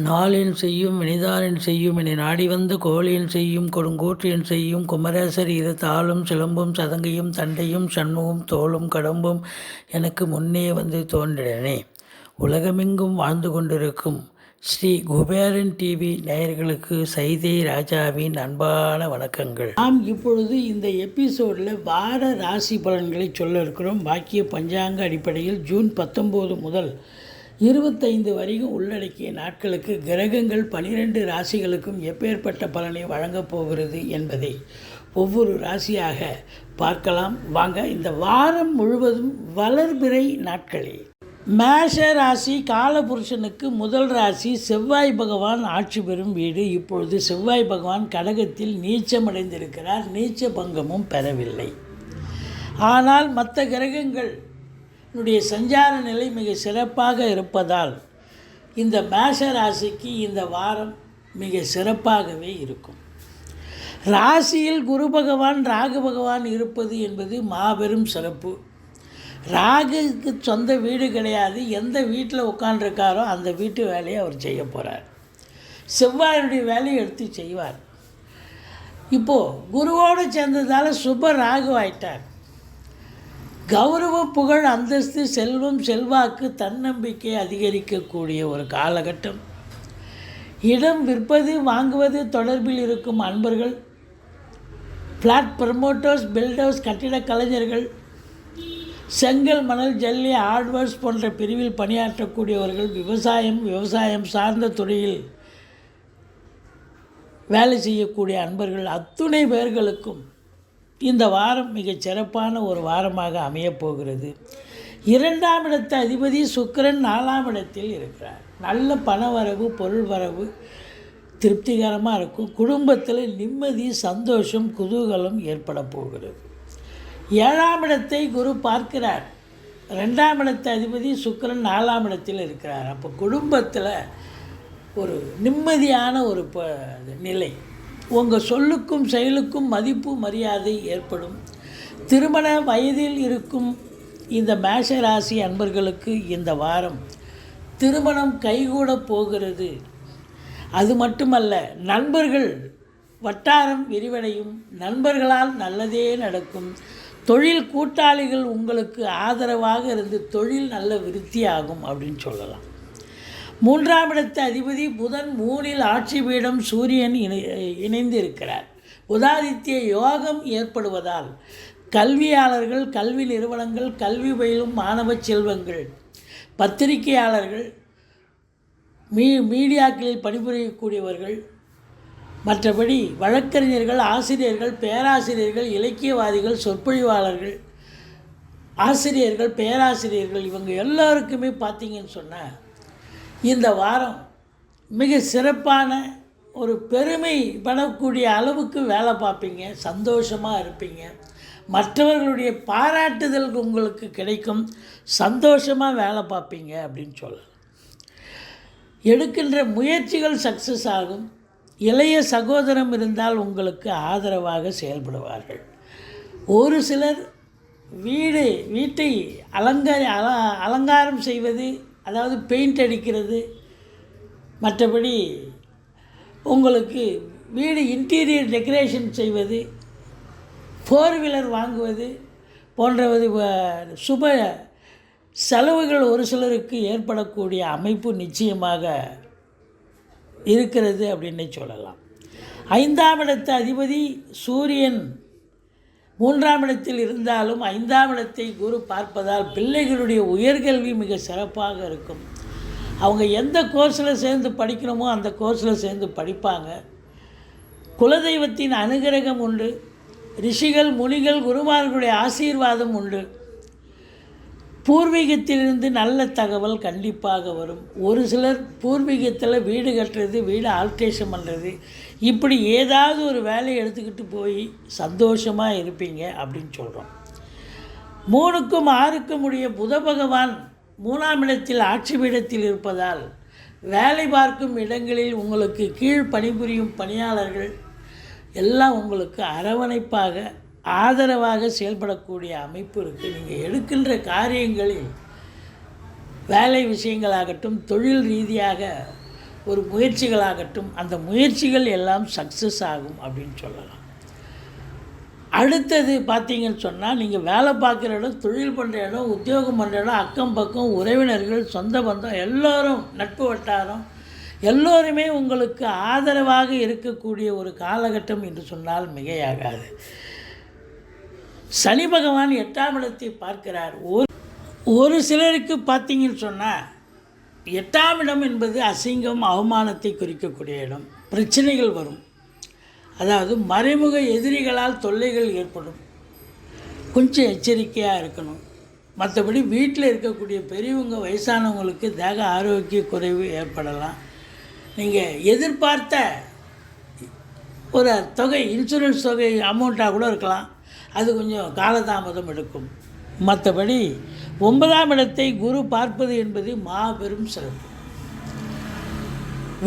நாளின் செய்யும் வினிதானின் செய்யும் இனி நாடி வந்த கோழியின் செய்யும் கொடுங்கூற்றியன் செய்யும் குமரேசர் இரு தாளும் சிலம்பும் சதங்கையும் தண்டையும் சண்முகம் தோளும் கடம்பும் எனக்கு முன்னே வந்து தோன்றினே. உலகமெங்கும் வாழ்ந்து கொண்டிருக்கும் ஸ்ரீ குபேரன் டிவி நேயர்களுக்கு சைதை ராஜாவின் அன்பான வணக்கங்கள். நாம் இப்பொழுது இந்த எபிசோடில் வார ராசி பலன்களை சொல்ல இருக்கிறோம். பாக்கிய பஞ்சாங்க அடிப்படையில் ஜூன் 19 முதல் 25 வரைக்கும் உள்ளடக்கிய நாட்களுக்கு கிரகங்கள் 12 ராசிகளுக்கும் எப்பேற்பட்ட பலனை வழங்கப் போகிறது என்பதை ஒவ்வொரு ராசியாக பார்க்கலாம். வாங்க. இந்த வாரம் முழுவதும் வளர்பிறை நாட்களே. மேஷ ராசி காலபுருஷனுக்கு முதல் ராசி. செவ்வாய் பகவான் ஆட்சி பெறும் வீடு. இப்பொழுது செவ்வாய் பகவான் கடகத்தில் நீச்சமடைந்திருக்கிறார். நீச்ச பங்கமும் பெறவில்லை. ஆனால் மற்ற கிரகங்கள் சஞ்சார நிலை மிக சிறப்பாக இருப்பதால் இந்த மேஷ ராசிக்கு இந்த வாரம் மிக சிறப்பாகவே இருக்கும். ராசியில் குரு பகவான் ராகு பகவான் இருப்பது என்பது மாபெரும் சிறப்பு. ராகுக்கு சொந்த வீடு கிடையாது. எந்த வீட்டில் உட்காண்டிருக்காரோ அந்த வீட்டு வேலையை அவர் செய்ய போகிறார். செவ்வாயுடைய வேலையை எடுத்து செய்வார். இப்போது குருவோடு சேர்ந்ததால் சுப ராகு ஆயிட்டார். கௌரவ புகழ் அந்தஸ்து செல்வம் செல்வாக்கு தன்னம்பிக்கை அதிகரிக்கக்கூடிய ஒரு காலகட்டம். இடம் விற்பது வாங்குவது தொடர்பில் இருக்கும் அன்பர்கள், ஃப்ளாட் ப்ரமோட்டர்ஸ், பில்டர்ஸ், கட்டிட கலைஞர்கள், செங்கல் மணல் ஜல்லி ஹார்ட்வேர்ஸ் போன்ற பிரிவில் பணியாற்றக்கூடியவர்கள், விவசாயம் சார்ந்த துறையில் வேலை செய்யக்கூடிய அன்பர்கள் அத்துணை பேர்களுக்கும் இந்த வாரம் மிகச் சிறப்பான ஒரு வாரமாக அமையப்போகிறது. 2ஆம் இடத்து அதிபதி சுக்கிரன் 4ஆம் இடத்தில் இருக்கிறார். நல்ல பண வரவு பொருள் வரவு திருப்திகரமாக இருக்கும். குடும்பத்தில் நிம்மதி சந்தோஷம் குதூகலம் ஏற்பட போகிறது. 7ஆம் இடத்தை குரு பார்க்கிறார். 2ஆம் இடத்து அதிபதி சுக்கிரன் 4ஆம் இடத்தில் இருக்கிறார். அப்போ குடும்பத்தில் ஒரு நிம்மதியான ஒரு நிலை. உங்கள் சொல்லுக்கும் செயலுக்கும் மதிப்பு மரியாதை ஏற்படும். திருமண வயதில் இருக்கும் இந்த மேஷ ராசி அன்பர்களுக்கு இந்த வாரம் திருமணம் கைகூட போகிறது. அது மட்டுமல்ல, நண்பர்கள் வட்டாரம் விரிவடையும். நண்பர்களால் நல்லதே நடக்கும். தொழில் கூட்டாளிகள் உங்களுக்கு ஆதரவாக இருந்து தொழில் நல்ல விருத்தியாகும் அப்படின்னு சொல்லலாம். 3ஆம் இடத்து அதிபதி புதன் 3இல் ஆட்சி பீடம் சூரியன் இணைந்து இருக்கிறார். உதாதித்ய யோகம் ஏற்படுவதால் கல்வியாளர்கள், கல்வி நிறுவனங்கள், கல்வி பயிலும் மாணவ செல்வங்கள், பத்திரிகையாளர்கள், மீடியாக்களில் பணிபுரியக்கூடியவர்கள், மற்றபடி வழக்கறிஞர்கள், ஆசிரியர்கள், பேராசிரியர்கள், இலக்கியவாதிகள், சொற்பொழிவாளர்கள், ஆசிரியர்கள், பேராசிரியர்கள், இவங்க எல்லாருக்குமே பார்த்திங்கன்னு சொன்னால் இந்த வாரம் மிக சிறப்பான ஒரு பெருமை படக்கூடிய அளவுக்கு வேலை பார்ப்பீங்க. சந்தோஷமாக இருப்பீங்க. மற்றவர்களுடைய பாராட்டுதல் உங்களுக்கு கிடைக்கும். சந்தோஷமாக வேலை பார்ப்பீங்க அப்படின்னு சொல்லலாம். எடுக்கின்ற முயற்சிகள் சக்ஸஸ் ஆகும். இளைய சகோதரம் இருந்தால் உங்களுக்கு ஆதரவாக செயல்படுவார்கள். ஒரு சிலர் வீட்டை அலங்காரம் செய்வது, அதாவது பெயிண்ட் அடிக்கிறது, மற்றபடி உங்களுக்கு வீடு இன்டீரியர் டெக்கரேஷன் செய்வது, 4 வீலர் வாங்குவது போன்றது சுப செலவுகள் ஒரு சிலருக்கு ஏற்படக்கூடிய அமைப்பு நிச்சயமாக இருக்கிறது அப்படின்னு சொல்லலாம். 5ஆம் இடத்து அதிபதி சூரியன் 3ஆம் இடத்தில் இருந்தாலும் 5ஆம் இடத்தை குரு பார்ப்பதால் பிள்ளைகளுடைய உயர்கல்வி மிக சிறப்பாக இருக்கும். அவங்க எந்த கோர்ஸில் சேர்ந்து படிக்கணுமோ அந்த கோர்ஸில் சேர்ந்து படிப்பாங்க. குலதெய்வத்தின் அனுகிரகம் உண்டு. ரிஷிகள் முனிகள் குருமார்களுடைய ஆசீர்வாதம் உண்டு. பூர்வீகத்திலிருந்து நல்ல தகவல் கண்டிப்பாக வரும். ஒரு சிலர் பூர்வீகத்தில் வீடு கட்டுறது, வீடு ஆல்ட்ரேஷன் பண்ணுறது, இப்படி ஏதாவது ஒரு வேலையை எடுத்துக்கிட்டு போய் சந்தோஷமாக இருப்பீங்க அப்படின்னு சொல்கிறோம். 3க்கும் 6க்கும் உடைய புத பகவான் 3ஆம் இடத்தில் ஆட்சி பீடத்தில் இருப்பதால் வேலை பார்க்கும் இடங்களில் உங்களுக்கு கீழ் பணிபுரியும் பணியாளர்கள் எல்லாம் உங்களுக்கு அரவணைப்பாக ஆதரவாக செயல்படக்கூடிய அமைப்பு இருக்குது. நீங்கள் எடுக்கின்ற காரியங்களில் வேலை விஷயங்களாகட்டும், தொழில் ரீதியாக ஒரு முயற்சிகளாகட்டும், அந்த முயற்சிகள் எல்லாம் சக்ஸஸ் ஆகும் அப்படின்னு சொல்லலாம். அடுத்தது பார்த்தீங்கன்னு சொன்னால், நீங்கள் வேலை பார்க்குற இடம், தொழில் பண்ணுற இடம், உத்தியோகம் பண்ணுற இடம், அக்கம் பக்கம் உறவினர்கள், சொந்த பந்தம் எல்லோரும், நட்பு வட்டாரம் எல்லோருமே உங்களுக்கு ஆதரவாக இருக்கக்கூடிய ஒரு காலகட்டம் என்று சொன்னால் மிகையாகாது. சனி பகவான் 8ஆம் இடத்தை பார்க்கிறார். ஒரு சிலருக்கு பார்த்தீங்கன்னு சொன்னால் 8ஆம் இடம் என்பது அசிங்கம், அவமானத்தை குறிக்கக்கூடிய இடம். பிரச்சனைகள் வரும், அதாவது மறைமுக எதிரிகளால் தொல்லைகள் ஏற்படும். கொஞ்சம் எச்சரிக்கையாக இருக்கணும். மற்றபடி வீட்டில் இருக்கக்கூடிய பெரியவங்க, வயசானவங்களுக்கு தேக ஆரோக்கிய குறைவு ஏற்படலாம். நீங்கள் எதிர்பார்த்த ஒரு தொகை, இன்சூரன்ஸ் தொகை அமௌண்ட்டாக கூட இருக்கலாம், அது கொஞ்சம் காலதாமதம் எடுக்கும். மற்றபடி 9ஆம் இடத்தை குரு பார்ப்பது என்பது மாபெரும் சிறப்பு.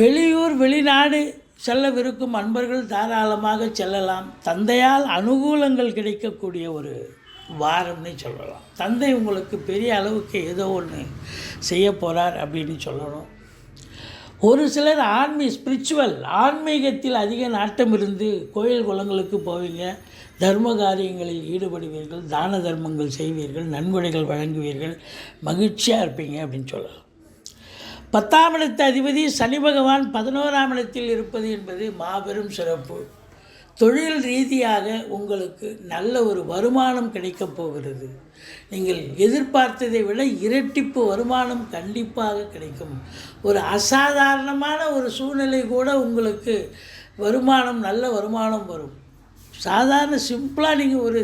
வெளியூர் வெளிநாடு செல்லவிருக்கும் அன்பர்கள் தாராளமாக செல்லலாம். தந்தையால் அனுகூலங்கள் கிடைக்கக்கூடிய ஒரு வாரம்னு சொல்லலாம். தந்தை உங்களுக்கு பெரிய அளவுக்கு ஏதோ ஒன்று செய்ய போகிறார் அப்படின்னு சொல்லணும். ஒரு சிலர் ஸ்பிரிச்சுவல் ஆன்மீகத்தில் அதிக நாட்டம் இருந்து கோயில் குளங்களுக்கு போவீங்க, தர்ம காரியங்களில் ஈடுபடுவீர்கள், தான தர்மங்கள் செய்வீர்கள், நன்கொடைகள் வழங்குவீர்கள், மகிழ்ச்சியாக இருப்பீங்க அப்படின்னு சொல்லலாம். 10ஆம் இடத்து அதிபதி சனி பகவான் 11ஆம் இடத்தில் இருப்பது என்பது மாபெரும் சிறப்பு. தொழில் ரீதியாக உங்களுக்கு நல்ல ஒரு வருமானம் கிடைக்கப் போகிறது. நீங்கள் எதிர்பார்த்ததை விட இரட்டிப்பு வருமானம் கண்டிப்பாக கிடைக்கும். ஒரு அசாதாரணமான ஒரு சூழ்நிலை கூட உங்களுக்கு வருமானம், நல்ல வருமானம் வரும். சாதாரண சிம்பிளாக நீங்கள் ஒரு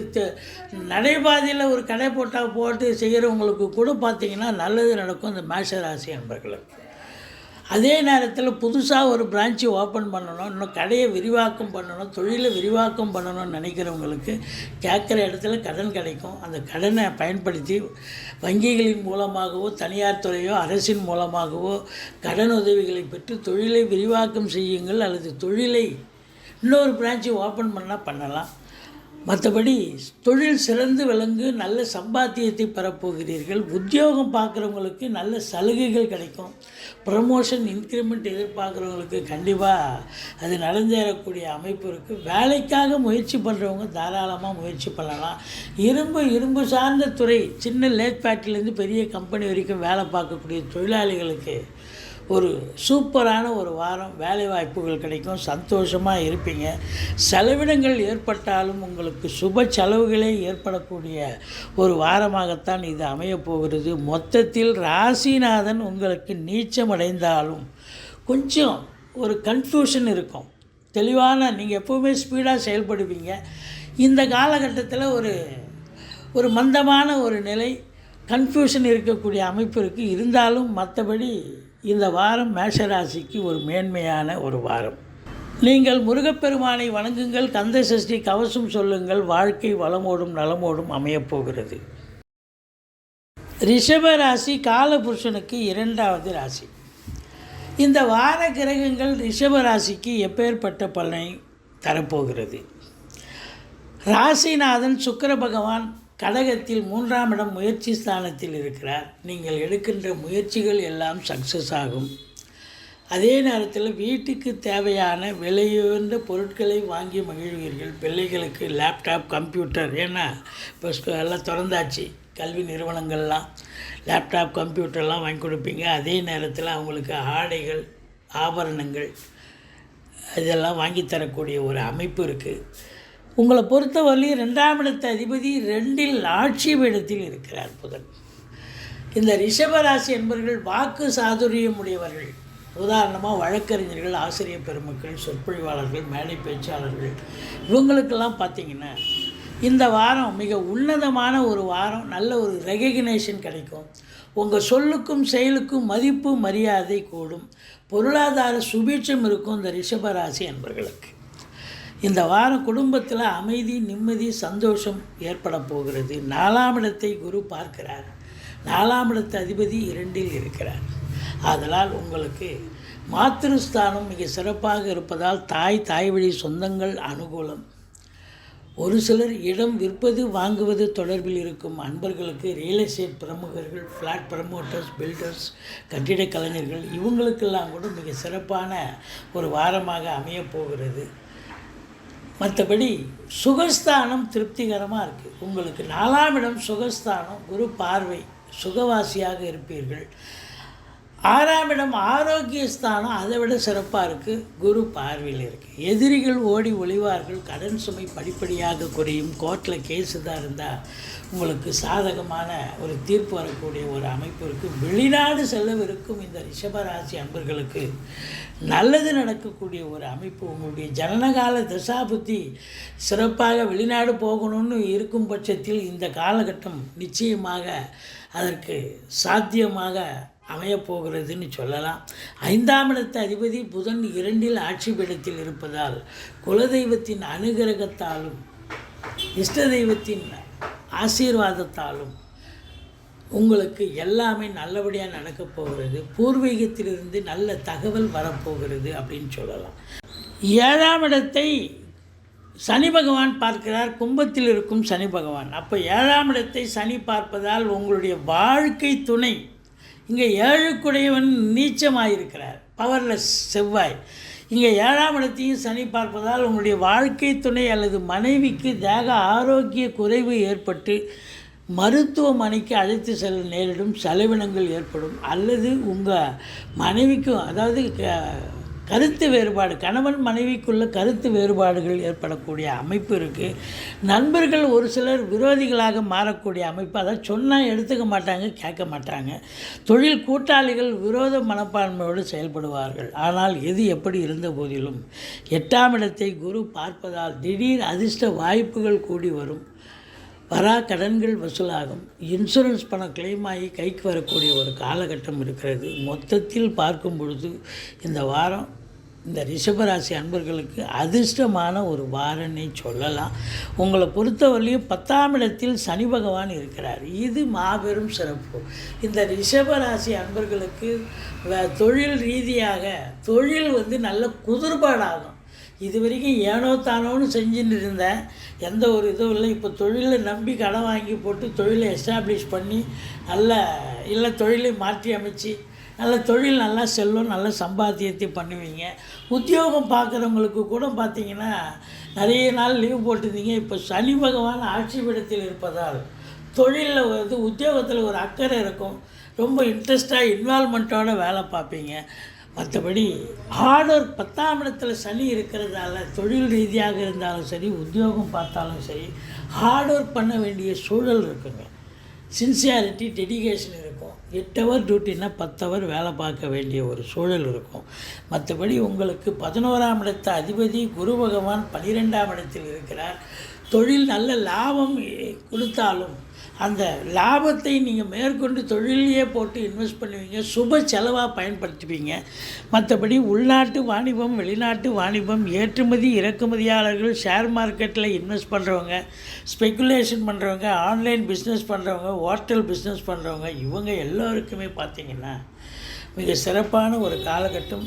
நடைபாதையில் ஒரு கடை போட்டு செய்கிறவங்களுக்கு கூட பார்த்திங்கன்னா நல்லது நடக்கும் இந்த மேஷ ராசி அன்பர்களுக்கு. அதே நேரத்தில் புதுசாக ஒரு பிரான்ச்சு ஓப்பன் பண்ணணும், இன்னும் கடையை விரிவாக்கம் பண்ணணும், தொழிலை விரிவாக்கம் பண்ணணும்னு நினைக்கிறவங்களுக்கு கேட்குற இடத்துல கடன் கிடைக்கும். அந்த கடனை பயன்படுத்தி வங்கிகளின் மூலமாகவோ, தனியார் துறையோ, அரசின் மூலமாகவோ கடன் உதவிகளை பெற்று தொழிலை விரிவாக்கம் செய்யுங்கள். அல்லது தொழிலை இன்னொரு பிரான்ச்சு ஓப்பன் பண்ணலாம். மற்றபடி தொழில் சிறந்து விளங்கு, நல்ல சம்பாத்தியத்தை பெறப்போகிறீர்கள். உத்தியோகம் பார்க்குறவங்களுக்கு நல்ல சலுகைகள் கிடைக்கும். ப்ரமோஷன், இன்க்ரிமெண்ட் எதிர்பார்க்குறவங்களுக்கு கண்டிப்பாக அது நடந்தேறக்கூடிய அமைப்பு இருக்குது. வேலைக்காக முயற்சி பண்ணுறவங்க தாராளமாக முயற்சி பண்ணலாம். இரும்பு சார்ந்த துறை, சின்ன லேத் ஃபேக்ட்ரிலேருந்து பெரிய கம்பெனி வரைக்கும் வேலை பார்க்கக்கூடிய தொழிலாளிகளுக்கு ஒரு சூப்பரான ஒரு வாரம். வேலை வாய்ப்புகள் கிடைக்கும், சந்தோஷமாக இருப்பீங்க. செலவினங்கள் ஏற்பட்டாலும் உங்களுக்கு சுப செலவுகளே ஏற்படக்கூடிய ஒரு வாரமாகத்தான் இது அமையப்போகிறது. மொத்தத்தில் ராசிநாதன் உங்களுக்கு நீச்சமடைந்தாலும் கொஞ்சம் ஒரு கன்ஃபியூஷன் இருக்கும். தெளிவான, நீங்கள் எப்போவுமே ஸ்பீடாக செயல்படுவீங்க. இந்த காலகட்டத்தில் ஒரு மந்தமான ஒரு நிலை, கன்ஃபியூஷன் இருக்கக்கூடிய அமைப்பு இருக்குது. இருந்தாலும் மற்றபடி இந்த வாரம் மேஷராசிக்கு ஒரு மேன்மையான ஒரு வாரம். நீங்கள் முருகப்பெருமானை வணங்குங்கள், கந்த சஷ்டி கவசம் சொல்லுங்கள். வாழ்க்கை வளமோடும் நலமோடும் அமையப்போகிறது. ரிஷப ராசி காலபுருஷனுக்கு 2வது ராசி. இந்த வார கிரகங்கள் ரிஷப ராசிக்கு எப்பேற்பட்ட பலனை தரப்போகிறது? ராசிநாதன் சுக்கிர பகவான் கடகத்தில் 3ஆம் இடம் முயற்சி ஸ்தானத்தில் இருக்கிறார். நீங்கள் எடுக்கின்ற முயற்சிகள் எல்லாம் சக்ஸஸ் ஆகும். அதே நேரத்தில் வீட்டுக்கு தேவையான விலையுயர்ந்த பொருட்களை வாங்கி மகிழ்வீர்கள். பிள்ளைகளுக்கு லேப்டாப், கம்ப்யூட்டர், ஏன்னா இப்போ எல்லாம் திறந்தாச்சு, கல்வி நிறுவனங்கள்லாம் லேப்டாப், கம்ப்யூட்டர்லாம் வாங்கி கொடுப்பீங்க. அதே நேரத்தில் அவங்களுக்கு ஆடைகள், ஆபரணங்கள் இதெல்லாம் வாங்கி தரக்கூடிய ஒரு அமைப்பு இருக்குது. உங்களை பொறுத்தவரையிலும் 2ஆம் இடத்து அதிபதி 2இல் ஆட்சி பீடத்தில் இருக்கிறார் புதன். இந்த ரிஷபராசி என்பவர்கள் வாக்கு சாதுரியம் உடையவர்கள். உதாரணமாக வழக்கறிஞர்கள், ஆசிரியர் பெருமக்கள், சொற்பொழிவாளர்கள், மேடை பேச்சாளர்கள், இவங்களுக்கெல்லாம் பார்த்திங்கன்னா இந்த வாரம் மிக உன்னதமான ஒரு வாரம். நல்ல ஒரு ரெகக்னேஷன் கிடைக்கும். உங்கள் சொல்லுக்கும் செயலுக்கும் மதிப்பு மரியாதை கூடும். பொருளாதார சுபீட்சம் இருக்கும் இந்த ரிஷபராசி என்பவர்களுக்கு. இந்த வாரம் குடும்பத்தில் அமைதி, நிம்மதி, சந்தோஷம் ஏற்பட போகிறது. 4ஆம் இடத்தை குரு பார்க்கிறார். 4ஆம் இடத்து அதிபதி 2இல் இருக்கிறார். ஆதலால் உங்களுக்கு மாத்திருஸ்தானம் மிக சிறப்பாக இருப்பதால் தாய் வழி சொந்தங்கள் அனுகூலம். ஒரு சிலர் இடம் விற்பது வாங்குவது தொடர்பில் இருக்கும் அன்பர்களுக்கு ரியல் எஸ்டேட் பிரமுகர்கள், ஃப்ளாட் ப்ரமோட்டர்ஸ், பில்டர்ஸ், கட்டிடக் கலைஞர்கள் இவங்களுக்கெல்லாம் கூட மிக சிறப்பான ஒரு வாரமாக அமையப்போகிறது. மற்றபடி சுகஸ்தானம் திருப்திகரமாக இருக்குது. உங்களுக்கு 4ஆம் இடம் சுகஸ்தானம், குரு பார்வை, சுகவாசியாக இருப்பீர்கள். 6ஆம் இடம் ஆரோக்கியஸ்தானம், அதை விட சிறப்பாக இருக்குது, குரு பார்வையில் இருக்குது. எதிரிகள் ஓடி ஒளிவார்கள். கடன் சுமை படிப்படியாக குறையும். கோர்ட்டில் கேஸு தான் இருந்தால் உங்களுக்கு சாதகமான ஒரு தீர்ப்பு வரக்கூடிய ஒரு அமைப்பு இருக்குது. வெளிநாடு செல்லவிருக்கும் இந்த ரிஷபராசி அன்பர்களுக்கு நல்லது நடக்கக்கூடிய ஒரு அமைப்பு. உங்களுடைய ஜனனகால தசாபுத்தி சிறப்பாக வெளிநாடு போகணும்னு இருக்கும் பட்சத்தில் இந்த காலகட்டம் நிச்சயமாக அதற்கு சாத்தியமாக அமையப்போகிறதுன்னு சொல்லலாம். 5ஆம் இடத்து அதிபதி புதன் 2இல் ஆட்சி பீடத்தில் இருப்பதால் குலதெய்வத்தின் அனுகிரகத்தாலும் இஷ்ட தெய்வத்தின் ஆசீர்வாதத்தாலும் உங்களுக்கு எல்லாமே நல்லபடியாக நடக்கப் போகிறது. பூர்வீகத்திலிருந்து நல்ல தகவல் வரப்போகிறது அப்படின்னு சொல்லலாம். 7ஆம் இடத்தை சனி பகவான் பார்க்கிறார். கும்பத்தில் இருக்கும் சனி பகவான். அப்போ 7ஆம் இடத்தை சனி பார்ப்பதால் உங்களுடைய வாழ்க்கை துணை, இங்கே 7க்குடையவன் நீச்சமாயிருக்கிறார், பவர்லெஸ் செவ்வாய். இங்கே 7ஆம் இடத்தையும் சனி பார்ப்பதால் உங்களுடைய வாழ்க்கை துணை அல்லது மனைவிக்கு தேக ஆரோக்கிய குறைவு ஏற்பட்டு மருத்துவமனைக்கு அழைத்து செல்ல நேரிடும், செலவினங்கள் ஏற்படும். அல்லது உங்கள் மனைவிக்கும், அதாவது கருத்து வேறுபாடு, கணவன் மனைவிக்குள்ள கருத்து வேறுபாடுகள் ஏற்படக்கூடிய அமைப்பு இருக்குது. நண்பர்கள் ஒரு சிலர் விரோதிகளாக மாறக்கூடிய அமைப்பு. அதை சொன்னால் எடுத்துக்க மாட்டாங்க, கேட்க மாட்டாங்க. தொழில் கூட்டாளிகள் விரோத மனப்பான்மையோடு செயல்படுவார்கள். ஆனால் எது எப்படி இருந்த போதிலும் 8ஆம் இடத்தை குரு பார்ப்பதால் திடீர் அதிர்ஷ்ட வாய்ப்புகள் கூடி வரும். வரா கடன்கள் வசூலாகும். இன்சூரன்ஸ் பணம் கிளைம் ஆகி கைக்கு வரக்கூடிய ஒரு காலகட்டம் இருக்கிறது. மொத்தத்தில் பார்க்கும் பொழுது இந்த வாரம் இந்த ரிஷபராசி அன்பர்களுக்கு அதிர்ஷ்டமான ஒரு வாரம்னே சொல்லலாம். உங்களை பொறுத்தவரையிலும் 10ஆம் இடத்தில் சனி பகவான் இருக்கிறார். இது மாபெரும் சிறப்பு. இந்த ரிஷபராசி அன்பர்களுக்கு தொழில் ரீதியாக தொழில் நல்ல குதிர்பாடாகும். இது வரைக்கும் ஏனோ தானோன்னு செஞ்சுட்டு இருந்தேன், எந்த ஒரு இதுவும் இல்லை. இப்போ தொழிலை நம்பி கடன் வாங்கி போட்டு தொழிலை எஸ்டாப்ளிஷ் பண்ணி இல்லை தொழிலை மாற்றி அமைச்சு நல்ல தொழில் நல்லா செல்லும், நல்ல சம்பாத்தியத்தை பண்ணுவீங்க. உத்தியோகம் பார்க்குறவங்களுக்கு கூட பார்த்திங்கன்னா நிறைய நாள் லீவ் போட்டிருந்தீங்க. இப்போ சனி பகவான் ஆட்சி பீடத்தில் இருப்பதால் தொழிலில் உத்தியோகத்தில் ஒரு அக்கறை இருக்கும். ரொம்ப இன்ட்ரெஸ்டாக இன்வால்மெண்ட்டோடு வேலை பார்ப்பீங்க. மற்றபடி ஹார்ட் ஒர்க், 10ஆம் இடத்துல சனி இருக்கிறதால தொழில் ரீதியாக இருந்தாலும் சரி, உத்தியோகம் பார்த்தாலும் சரி, ஹார்ட் ஒர்க் பண்ண வேண்டிய சூழல் இருக்குங்க. சின்சியாரிட்டி, டெடிகேஷன் இருக்கும். 8 ஹவர் டியூட்டின்னா 10 ஹவர் வேலை பார்க்க வேண்டிய ஒரு சூழல் இருக்கும். மற்றபடி உங்களுக்கு 11ஆம் இடத்த அதிபதி குரு பகவான் 12ஆம் இடத்தில் இருக்கிறார். தொழில் நல்ல லாபம் கொடுத்தாலும் அந்த லாபத்தை நீங்கள் மேற்கொண்டு தொழிலையே போட்டு இன்வெஸ்ட் பண்ணுவீங்க, சுப செலவாக பயன்படுத்துவீங்க. மற்றபடி உள்நாட்டு வாணிபம், வெளிநாட்டு வாணிபம், ஏற்றுமதி இறக்குமதியாளர்கள், ஷேர் மார்க்கெட்டில் இன்வெஸ்ட் பண்ணுறவங்க, ஸ்பெக்குலேஷன் பண்ணுறவங்க, ஆன்லைன் பிஸ்னஸ் பண்ணுறவங்க, ஹோட்டல் பிஸ்னஸ் பண்ணுறவங்க, இவங்க எல்லோருக்குமே பார்த்திங்கன்னா மிக சிறப்பான ஒரு காலகட்டம்.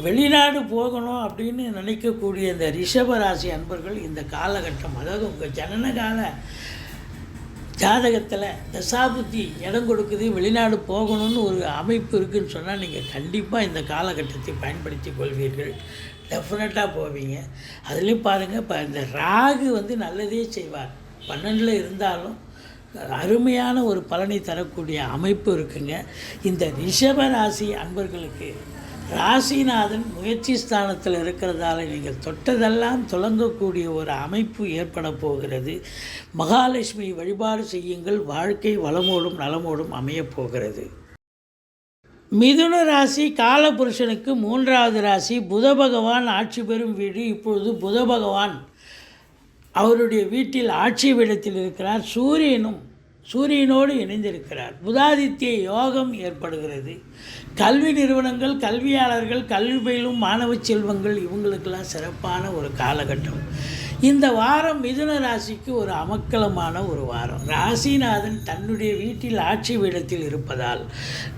வெளிநாடு போகணும் அப்படின்னு நினைக்கக்கூடிய இந்த ரிஷபராசி அன்பர்கள் இந்த காலகட்டம், அதாவது உங்கள் ஜனனகால ஜாதகத்தில் தசாபுத்தி இடம் கொடுக்குது, வெளிநாடு போகணும்னு ஒரு அமைப்பு இருக்குதுன்னு சொன்னால் நீங்கள் கண்டிப்பாக இந்த காலகட்டத்தை பயன்படுத்தி கொள்வீர்கள். டெஃபினட்டாக போவீங்க. அதுலேயும் பாருங்கள், இப்போ இந்த ராகு நல்லதே செய்வார். 12ல் இருந்தாலும் அருமையான ஒரு பலனை தரக்கூடிய அமைப்பு இருக்குங்க. இந்த ரிஷபராசி அன்பர்களுக்கு ராசிநாதன் முயற்சி ஸ்தானத்தில் இருக்கிறதால நீங்கள் தொட்டதெல்லாம் தொடங்கக்கூடிய ஒரு அமைப்பு ஏற்பட போகிறது. மகாலட்சுமி வழிபாடு செய்யுங்கள். வாழ்க்கை வளமோடும் நலமோடும் அமையப்போகிறது. மிதுன ராசி காலபுருஷனுக்கு 3வது ராசி. புத பகவான் ஆட்சி பெறும் வீடு. இப்பொழுது புத பகவான் அவருடைய வீட்டில் ஆட்சி பீடத்தில் இருக்கிறார். சூரியனோடு இணைந்திருக்கிறார். புதாதித்ய யோகம் ஏற்படுகிறது. கல்வி நிறுவனங்கள், கல்வியாளர்கள், கல்வி பயிலும் மாணவ செல்வங்கள், இவங்களுக்கெல்லாம் சிறப்பான ஒரு காலகட்டம். இந்த வாரம் மிதுன ராசிக்கு ஒரு அமக்கலமான ஒரு வாரம். ராசிநாதன் தன்னுடைய வீட்டில் ஆட்சி பீடத்தில் இருப்பதால்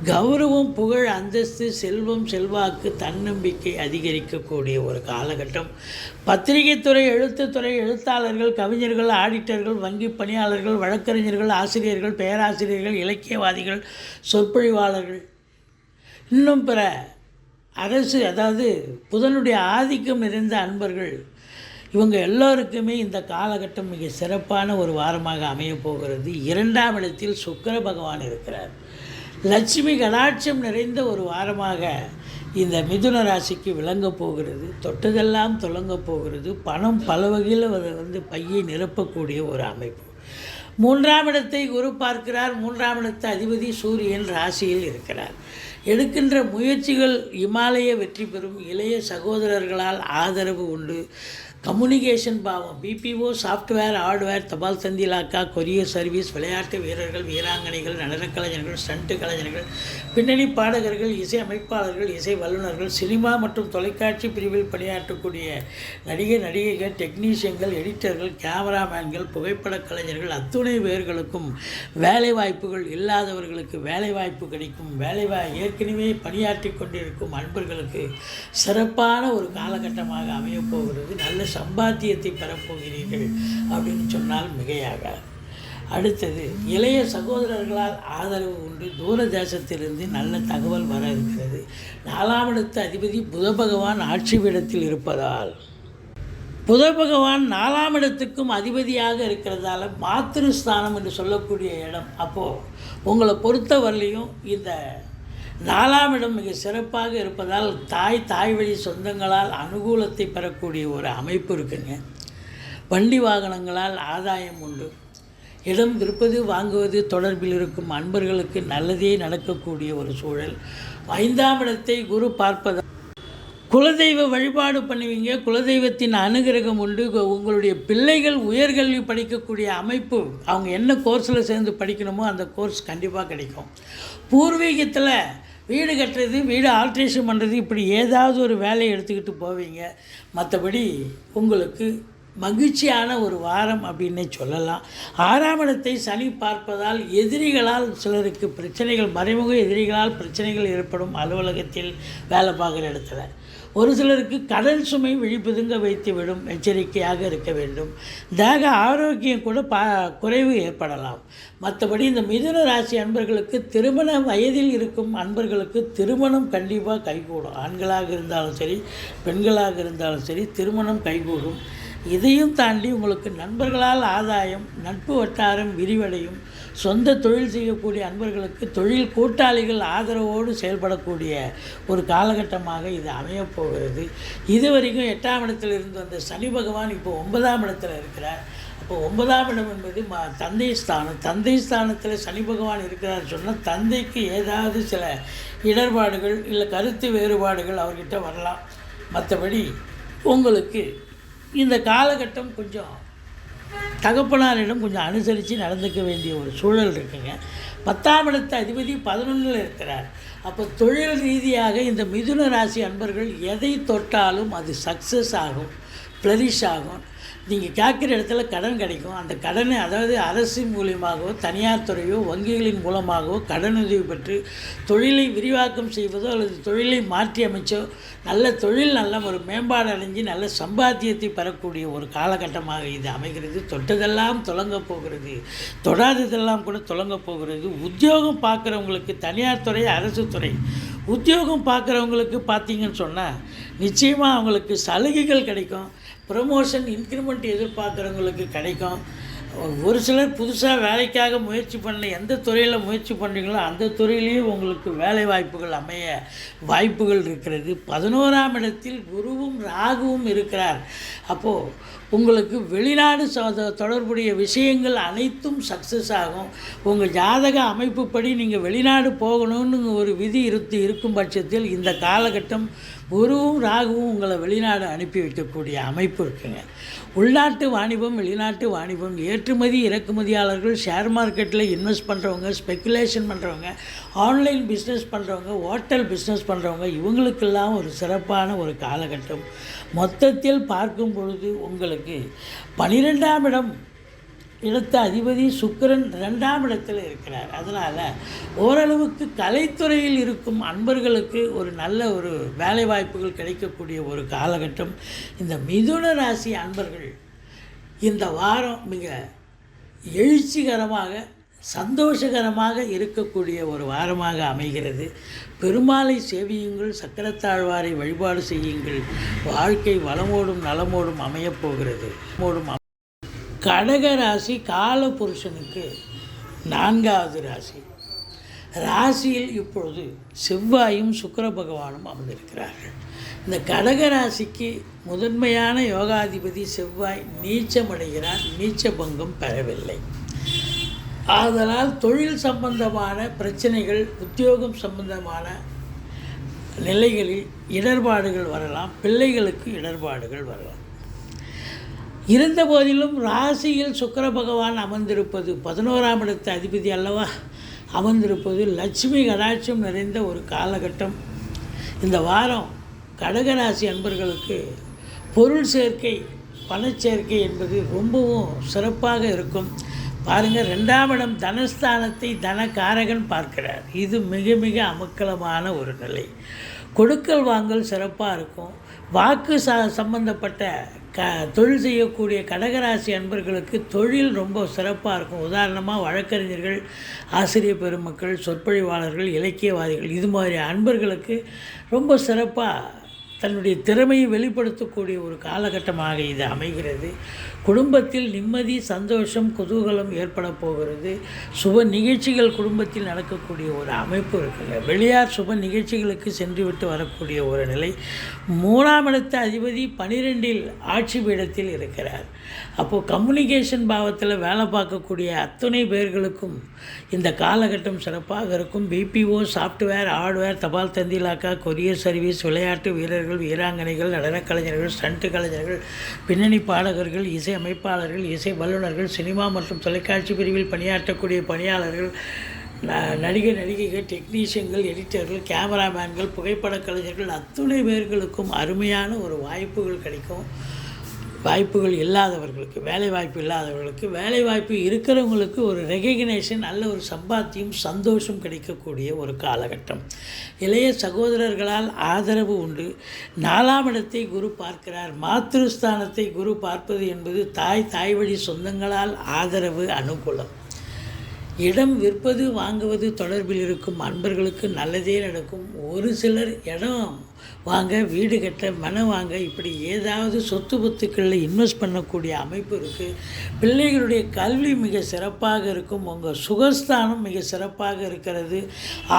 கௌரவம், புகழ், அந்தஸ்து, செல்வம், செல்வாக்கு, தன்னம்பிக்கை அதிகரிக்கக்கூடிய ஒரு காலகட்டம். பத்திரிகைத்துறை, எழுத்துத்துறை, எழுத்தாளர்கள், கவிஞர்கள், ஆடிட்டர்கள், வங்கி பணியாளர்கள், வழக்கறிஞர்கள், ஆசிரியர்கள், பேராசிரியர்கள், இலக்கியவாதிகள், சொற்பொழிவாளர்கள், இன்னும் பிற அரசு, அதாவது புதனுடைய ஆதிக்கம் நிறைந்த அன்பர்கள், இவங்க எல்லோருக்குமே இந்த காலகட்டம் மிக சிறப்பான ஒரு வாரமாக அமையப் போகிறது. 2ஆம் இடத்தில் சுக்கிர பகவான் இருக்கிறார். லட்சுமி கடாட்சம் நிறைந்த ஒரு வாரமாக இந்த மிதுன ராசிக்கு விளங்கப் போகிறது. தொட்டதெல்லாம் தொடங்கப் போகிறது. பணம் பல வகையில் பையை நிரப்பக்கூடிய ஒரு அமைப்பு. 3ஆம் இடத்தை குரு பார்க்கிறார். 3ஆம் இடத்து அதிபதி சூரியன் ராசியில் இருக்கிறார். எடுக்கின்ற முயற்சிகள் இமாலய வெற்றி பெறும். இளைய சகோதரர்களால் ஆதரவு உண்டு. கம்யூனிகேஷன் பாவம், பிபிஓ, சாஃப்ட்வேர், ஹார்ட்வேர், தபால் தந்தி இலாக்கா, கொரியர் சர்வீஸ், விளையாட்டு வீரர்கள், வீராங்கனைகள், நடனக் கலைஞர்கள், ஸ்டண்ட் கலைஞர்கள், பின்னணி பாடகர்கள், இசை அமைப்பாளர்கள், இசை வல்லுநர்கள், சினிமா மற்றும் தொலைக்காட்சி பிரிவில் பணியாற்றக்கூடிய நடிகைகள், டெக்னீஷியன்கள், எடிட்டர்கள், கேமராமேன்கள், புகைப்படக் கலைஞர்கள், அத்துணை பேர்களுக்கும் வேலைவாய்ப்புகள் இல்லாதவர்களுக்கு வேலைவாய்ப்பு கிடைக்கும். ஏற்கனவே பணியாற்றி கொண்டிருக்கும் அன்பர்களுக்கு சிறப்பான ஒரு காலகட்டமாக அமையப் போகிறது. நல்ல சம்பாத்தியத்தை பெறப்போகிறீர்கள் அப்படின்னு சொன்னால் மிகையாக. அடுத்தது, இளைய சகோதரர்களால் ஆதரவு உண்டு. தூர தேசத்திலிருந்து நல்ல தகவல் வர இருக்கிறது. 4ஆம் இடத்து அதிபதி புத பகவான் ஆட்சி பீடத்தில் இருப்பதால், புத பகவான் 4ஆம் இடத்துக்கும் அதிபதியாக இருக்கிறதால மாத்திருஸ்தானம் என்று சொல்லக்கூடிய இடம். அப்போது உங்களை பொறுத்தவரையிலையும் இந்த 4ஆம் இடம் மிக சிறப்பாக இருப்பதால் தாய் வழி சொந்தங்களால் அனுகூலத்தை பெறக்கூடிய ஒரு அமைப்பு இருக்குங்க. வண்டி வாகனங்களால் ஆதாயம் உண்டு. இடம் விற்பது, வாங்குவது தொடர்பில் இருக்கும் அன்பர்களுக்கு நல்லதே நடக்கக்கூடிய ஒரு சூழல். 5ஆம் இடத்தை குரு பார்ப்பதால் குலதெய்வ வழிபாடு பண்ணுவீங்க. குலதெய்வத்தின் அனுகிரகம் உண்டு. உங்களுடைய பிள்ளைகள் உயர்கல்வி படிக்கக்கூடிய அமைப்பு, அவங்க என்ன கோர்ஸில் சேர்ந்து படிக்கணுமோ அந்த கோர்ஸ் கண்டிப்பாக கிடைக்கும். பூர்வீகத்தில் வீடு கட்டுறது, வீடு ஆல்ட்ரேஷன் பண்ணுறது, இப்படி ஏதாவது ஒரு வேலையை எடுத்துக்கிட்டு போவீங்க. மற்றபடி உங்களுக்கு மகிழ்ச்சியான ஒரு வாரம் அப்படின்னே சொல்லலாம். 6ஆம் இடத்தை சனி பார்ப்பதால் எதிரிகளால் சிலருக்கு பிரச்சனைகள், மறைமுக எதிரிகளால் பிரச்சனைகள் ஏற்படும். அலுவலகத்தில் வேலை பார்க்குற இடத்துல ஒரு சிலருக்கு கடல் சுமை விழிப்புதுங்க வைத்து விடும். எச்சரிக்கையாக இருக்க வேண்டும். தேக ஆரோக்கியம் கூட குறைவு ஏற்படலாம். மற்றபடி இந்த மிதுன ராசி அன்பர்களுக்கு திருமண வயதில் இருக்கும் அன்பர்களுக்கு திருமணம் கண்டிப்பாக கைகூடும். ஆண்களாக இருந்தாலும் சரி, பெண்களாக இருந்தாலும் சரி, திருமணம் கைகூடும். இதையும் தாண்டி உங்களுக்கு நண்பர்களால் ஆதாயம், நட்பு வட்டாரம் விரிவடையும். சொந்த தொழில் செய்யக்கூடிய அன்பர்களுக்கு தொழில் கூட்டாளிகள் ஆதரவோடு செயல்படக்கூடிய ஒரு காலகட்டமாக இது அமையப்போகிறது. இதுவரைக்கும் 8ஆம் இடத்தில் இருந்து வந்த சனி பகவான் இப்போ 9ஆம் இடத்தில் இருக்கிறார். அப்போ 9ஆம் இடம் என்பது தந்தை ஸ்தானம். தந்தை ஸ்தானத்தில் சனி பகவான் இருக்கிறார் சொன்னால் தந்தைக்கு ஏதாவது சில இடர்பாடுகள் இல்லை கருத்து வேறுபாடுகள் அவர்கிட்ட வரலாம். மற்றபடி உங்களுக்கு இந்த காலகட்டம் கொஞ்சம் தகப்பனாரிடம் கொஞ்சம் அனுசரித்து நடந்துக்க வேண்டிய ஒரு சூழல் இருக்குங்க. 10ஆம் இடத்து அதிபதி 11இல் இருக்கிறார். அப்போ தொழில் ரீதியாக இந்த மிதுன ராசி அன்பர்கள் எதை தொட்டாலும் அது சக்ஸஸ் ஆகும், ஃப்ளரிஷ் ஆகும். நீங்கள் கேட்குற இடத்துல கடன் கிடைக்கும். அந்த கடனை, அதாவது அரசு மூலியமாகவோ, தனியார் துறையோ, வங்கிகளின் மூலமாகவோ கடனுதவி பெற்று தொழிலை விரிவாக்கம் செய்வதோ அல்லது தொழிலை மாற்றி அமைச்சோ நல்ல தொழில், நல்ல ஒரு மேம்பாடு அடைஞ்சு நல்ல சம்பாத்தியத்தை பெறக்கூடிய ஒரு காலகட்டமாக இது அமைகிறது. தொட்டதெல்லாம் தொடங்கப் போகிறது. தொடாததெல்லாம் கூட தொடங்கப் போகிறது. உத்தியோகம் பார்க்குறவங்களுக்கு, தனியார் துறை, அரசு துறை உத்தியோகம் பார்க்குறவங்களுக்கு பார்த்தீங்கன்னு சொன்னால் நிச்சயமாக அவங்களுக்கு சலுகைகள் கிடைக்கும். ப்ரமோஷன், இன்க்ரிமெண்ட் எதிர்பார்க்குறவங்களுக்கு கிடைக்கும். ஒரு சிலர் புதுசாக வேலைக்காக முயற்சி பண்ண, எந்த துறையில் முயற்சி பண்ணுறீங்களோ அந்த துறையிலேயே உங்களுக்கு வேலை வாய்ப்புகள் அமைய வாய்ப்புகள் இருக்கிறது. 11ஆம் இடத்தில் குருவும் ராகுவும் இருக்கிறார். அப்போது உங்களுக்கு வெளிநாடு தொடர்புடைய விஷயங்கள் அனைத்தும் சக்ஸஸ் ஆகும். உங்கள் ஜாதக அமைப்புப்படி நீங்கள் வெளிநாடு போகணும்னு ஒரு விதி இருக்கும் பட்சத்தில் இந்த காலகட்டம் குருவும் ராகுவும் உங்களை வெளிநாடு அனுப்பி வைக்கக்கூடிய அமைப்பு இருக்குங்க. உள்நாட்டு வாணிபம், வெளிநாட்டு வாணிபம், ஏற்றுமதி இறக்குமதியாளர்கள், ஷேர் மார்க்கெட்டில் இன்வெஸ்ட் பண்ணுறவங்க, ஸ்பெக்குலேஷன் பண்ணுறவங்க, ஆன்லைன் பிஸ்னஸ் பண்ணுறவங்க, ஹோட்டல் பிஸ்னஸ் பண்ணுறவங்க, இவங்களுக்கெல்லாம் ஒரு சிறப்பான ஒரு காலகட்டம். மொத்தத்தில் பார்க்கும் பொழுது உங்களுக்கு 12ஆம் இடத்த அதிபதி சுக்கிரன் 2ஆம் இடத்தில் இருக்கிறார். அதனால் ஓரளவுக்கு கலைத்துறையில் இருக்கும் அன்பர்களுக்கு ஒரு நல்ல ஒரு வேலை வாய்ப்புகள் கிடைக்கக்கூடிய ஒரு காலகட்டம். இந்த மிதுன ராசி அன்பர்கள் இந்த வாரம் மிக எழுச்சிகரமாக சந்தோஷகரமாக இருக்கக்கூடிய ஒரு வாரமாக அமைகிறது. பெருமாளை சேவியுங்கள், சக்கரத்தாழ்வாரை வழிபாடு செய்யுங்கள். வாழ்க்கை வளமோடும் நலமோடும் அமையப்போகிறது. கடக ராசி காலபுருஷனுக்கு 4வது ராசி. ராசியில் இப்பொழுது செவ்வாயும் சுக்கிர பகவானும் அமர்ந்திருக்கிறார்கள். இந்த கடக ராசிக்கு முதன்மையான யோகாதிபதி செவ்வாய் நீச்சமடைகிறார், நீச்ச பங்கம் பெறவில்லை. ஆதலால் தொழில் சம்பந்தமான பிரச்சனைகள், உத்தியோகம் சம்பந்தமான நிலைகளில் இடர்பாடுகள் வரலாம், பிள்ளைகளுக்கு இடர்பாடுகள் வரலாம். இருந்த போதிலும் ராசியில் சுக்கிர பகவான் அமர்ந்திருப்பது 11ஆம் இடத்து அதிபதி அல்லவா, அமர்ந்திருப்பது லட்சுமி கடாட்சம் நிறைந்த ஒரு காலகட்டம். இந்த வாரம் கடகராசி அன்பர்களுக்கு பொருள் சேர்க்கை, பணச்சேர்க்கை என்பது ரொம்பவும் சிறப்பாக இருக்கும். பாருங்கள், 2ஆம் இடம் தனஸ்தானத்தை தனகாரகன் பார்க்கிறார். இது மிக மிக அமக்கலமான ஒரு நிலை. கொடுக்கல் வாங்கல் சிறப்பாக இருக்கும். வாக்கு சம்பந்தப்பட்ட தொழில் செய்யக்கூடிய கடகராசி அன்பர்களுக்கு தொழில் ரொம்ப சிறப்பாக இருக்கும். உதாரணமாக வழக்கறிஞர்கள், ஆசிரியர் பெருமக்கள், சொற்பொழிவாளர்கள், இலக்கியவாதிகள், இது மாதிரி அன்பர்களுக்கு ரொம்ப சிறப்பாக தன்னுடைய திறமையை வெளிப்படுத்தக்கூடிய ஒரு காலகட்டமாக இது அமைகிறது. குடும்பத்தில் நிம்மதி, சந்தோஷம், குதூகலம் ஏற்பட போகிறது. சுப நிகழ்ச்சிகள் குடும்பத்தில் நடக்கக்கூடிய ஒரு அமைப்பு இருக்குங்க. வெளியார் சுப நிகழ்ச்சிகளுக்கு சென்று விட்டு வரக்கூடிய ஒரு நிலை. 3ஆம் இடத்து அதிபதி 12இல் ஆட்சி பீடத்தில் இருக்கிறார். அப்போது கம்யூனிகேஷன் பாவத்தில் வேலை பார்க்கக்கூடிய அத்தனை பேர்களுக்கும் இந்த காலகட்டம் சிறப்பாக இருக்கும். பிபிஓ, சாஃப்ட்வேர், ஹார்ட்வேர், தபால் தந்தி இலாக்கா, கொரியர் சர்வீஸ், விளையாட்டு வீரர்கள், வீராங்கனைகள், நடனக் கலைஞர்கள், ஸ்டண்ட் கலைஞர்கள், பின்னணி பாடகர்கள், இசை அமைப்பாளர்கள், இசை வல்லுநர்கள், சினிமா மற்றும் தொலைக்காட்சி பிரிவில் பணியாற்றக்கூடிய பணியாளர்கள், நடிகைகள், டெக்னீஷியன்கள், எடிட்டர்கள், கேமராமேன்கள், புகைப்படக் கலைஞர்கள், அத்துணை பேர்களுக்கும் அருமையான ஒரு வாய்ப்புகள் கிடைக்கும். வாய்ப்புகள் இல்லாதவர்களுக்கு, வேலைவாய்ப்பு இல்லாதவர்களுக்கு, வேலைவாய்ப்பு இருக்கிறவங்களுக்கு ஒரு ரெகக்னேஷன், நல்ல ஒரு சம்பாத்தியம், சந்தோஷம் கிடைக்கக்கூடிய ஒரு காலகட்டம். இளைய சகோதரர்களால் ஆதரவு உண்டு. 4ஆம் இடத்தை குரு பார்க்கிறார். மாத்ருஸ்தானத்தை குரு பார்ப்பது என்பது தாய் வழி சொந்தங்களால் ஆதரவு, அனுகூலம். இடம் விற்பது வாங்குவது தொடர்பில் இருக்கும் அன்பர்களுக்கு நல்லதே நடக்கும். ஒரு சிலர் இடம் வாங்க, வீடு கட்ட, மனம் வாங்க, இப்படி ஏதாவது சொத்து பத்துக்களில் இன்வெஸ்ட் பண்ணக்கூடிய அமைப்பு இருக்குது. பிள்ளைகளுடைய கல்வி மிக சிறப்பாக இருக்கும். உங்கள் சுகஸ்தானம் மிக சிறப்பாக இருக்கிறது.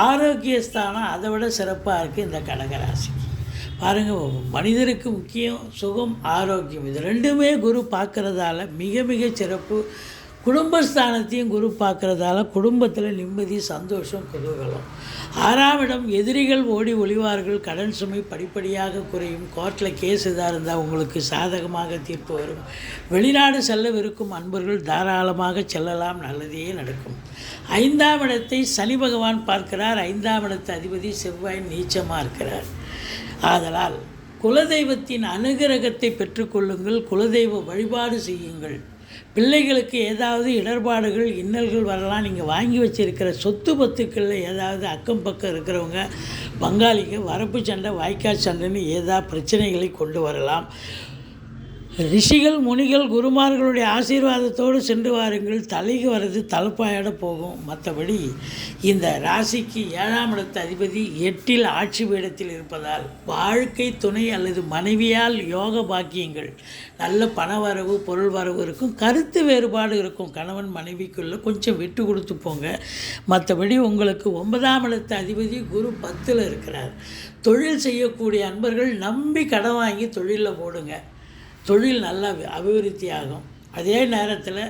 ஆரோக்கியஸ்தானம் அதை விட சிறப்பாக இருக்குது இந்த கடகராசிக்கு. பாருங்கள், மனிதருக்கு முக்கியம் சுகம், ஆரோக்கியம். இது ரெண்டுமே குரு பார்க்குறதால மிக மிக சிறப்பு. குடும்பஸ்தானத்தையும் குரு பார்க்குறதால குடும்பத்தில் நிம்மதி, சந்தோஷம், குதூகலம். 6ஆம் இடம் எதிரிகள் ஓடி ஒளிவார்கள். கடன் சுமை படிப்படியாக குறையும். கோர்ட்டில் கேஸ் எதாக இருந்தால் உங்களுக்கு சாதகமாக தீர்ப்பு வரும். வெளிநாடு செல்லவிருக்கும் அன்பர்கள் தாராளமாக செல்லலாம், நல்லதே நடக்கும். 5ஆம் இடத்தை சனி பகவான் பார்க்கிறார். 5ஆம் இடத்து அதிபதி செவ்வாய் நீச்சமாக இருக்கிறார். ஆதலால் குலதெய்வத்தின் அனுகிரகத்தை பெற்றுக்கொள்ளுங்கள். குலதெய்வ வழிபாடு செய்யுங்கள். பிள்ளைகளுக்கு ஏதாவது இடர்பாடுகள், இன்னல்கள் வரலாம். நீங்கள் வாங்கி வச்சுருக்கிற சொத்து பத்துக்களில் ஏதாவது அக்கம் பக்கம் இருக்கிறவங்க, பங்காளிங்க வரப்பு சண்டை, வாய்க்கால் சண்டைன்னு ஏதாவது பிரச்சனைகளை கொண்டு வரலாம். ரிஷிகள், முனிகள், குருமார்களுடைய ஆசீர்வாதத்தோடு சென்று வாருங்கள். தலைக்கு வர்றது தலைப்பாயோட போகும். மற்றபடி இந்த ராசிக்கு 7ஆம் இடத்து அதிபதி 8இல் ஆட்சி பீடத்தில் இருப்பதால் வாழ்க்கை துணை அல்லது மனைவியால் யோக பாக்கியங்கள், நல்ல பண வரவு, பொருள் வரவு இருக்கும். கருத்து வேறுபாடு இருக்கும். கணவன் மனைவிக்குள்ளே கொஞ்சம் விட்டு கொடுத்து போங்க. மற்றபடி உங்களுக்கு 9ஆம் இடத்து அதிபதி குரு 10இல் இருக்கிறார். தொழில் செய்யக்கூடிய அன்பர்கள் நம்பி கடன் வாங்கி தொழிலில் போடுங்க. தொழில் நல்லா அபிவிருத்தி ஆகும். அதே நேரத்தில்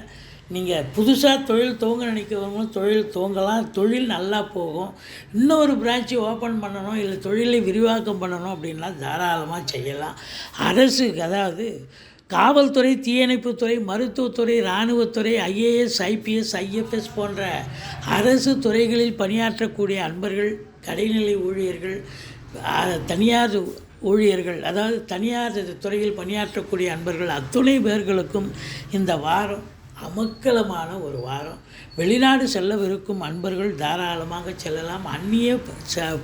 நீங்கள் புதுசாக தொழில் துவங்க நினைக்கிறவங்க தொழில் துவங்கலாம். தொழில் நல்லா போகும். இன்னொரு பிரான்ச்சு ஓப்பன் பண்ணணும், இல்லை தொழிலை விரிவாக்கம் பண்ணணும் அப்படின்லாம் தாராளமாக செய்யலாம். அரசு, அதாவது காவல்துறை, தீயணைப்புத்துறை, மருத்துவத்துறை, இராணுவத்துறை, ஐஏஎஸ், ஐபிஎஸ், ஐஎஃப்எஸ் போன்ற அரசு துறைகளில் பணியாற்றக்கூடிய அன்பர்கள், கடைநிலை ஊழியர்கள், தனியார் ஊழியர்கள், அதாவது தனியார் துறையில் பணியாற்றக்கூடிய அன்பர்கள் அத்துணை பேர்களுக்கும் இந்த வாரம் அமக்கலமான ஒரு வாரம். வெளிநாடு செல்லவிருக்கும் அன்பர்கள் தாராளமாக செல்லலாம். அந்நிய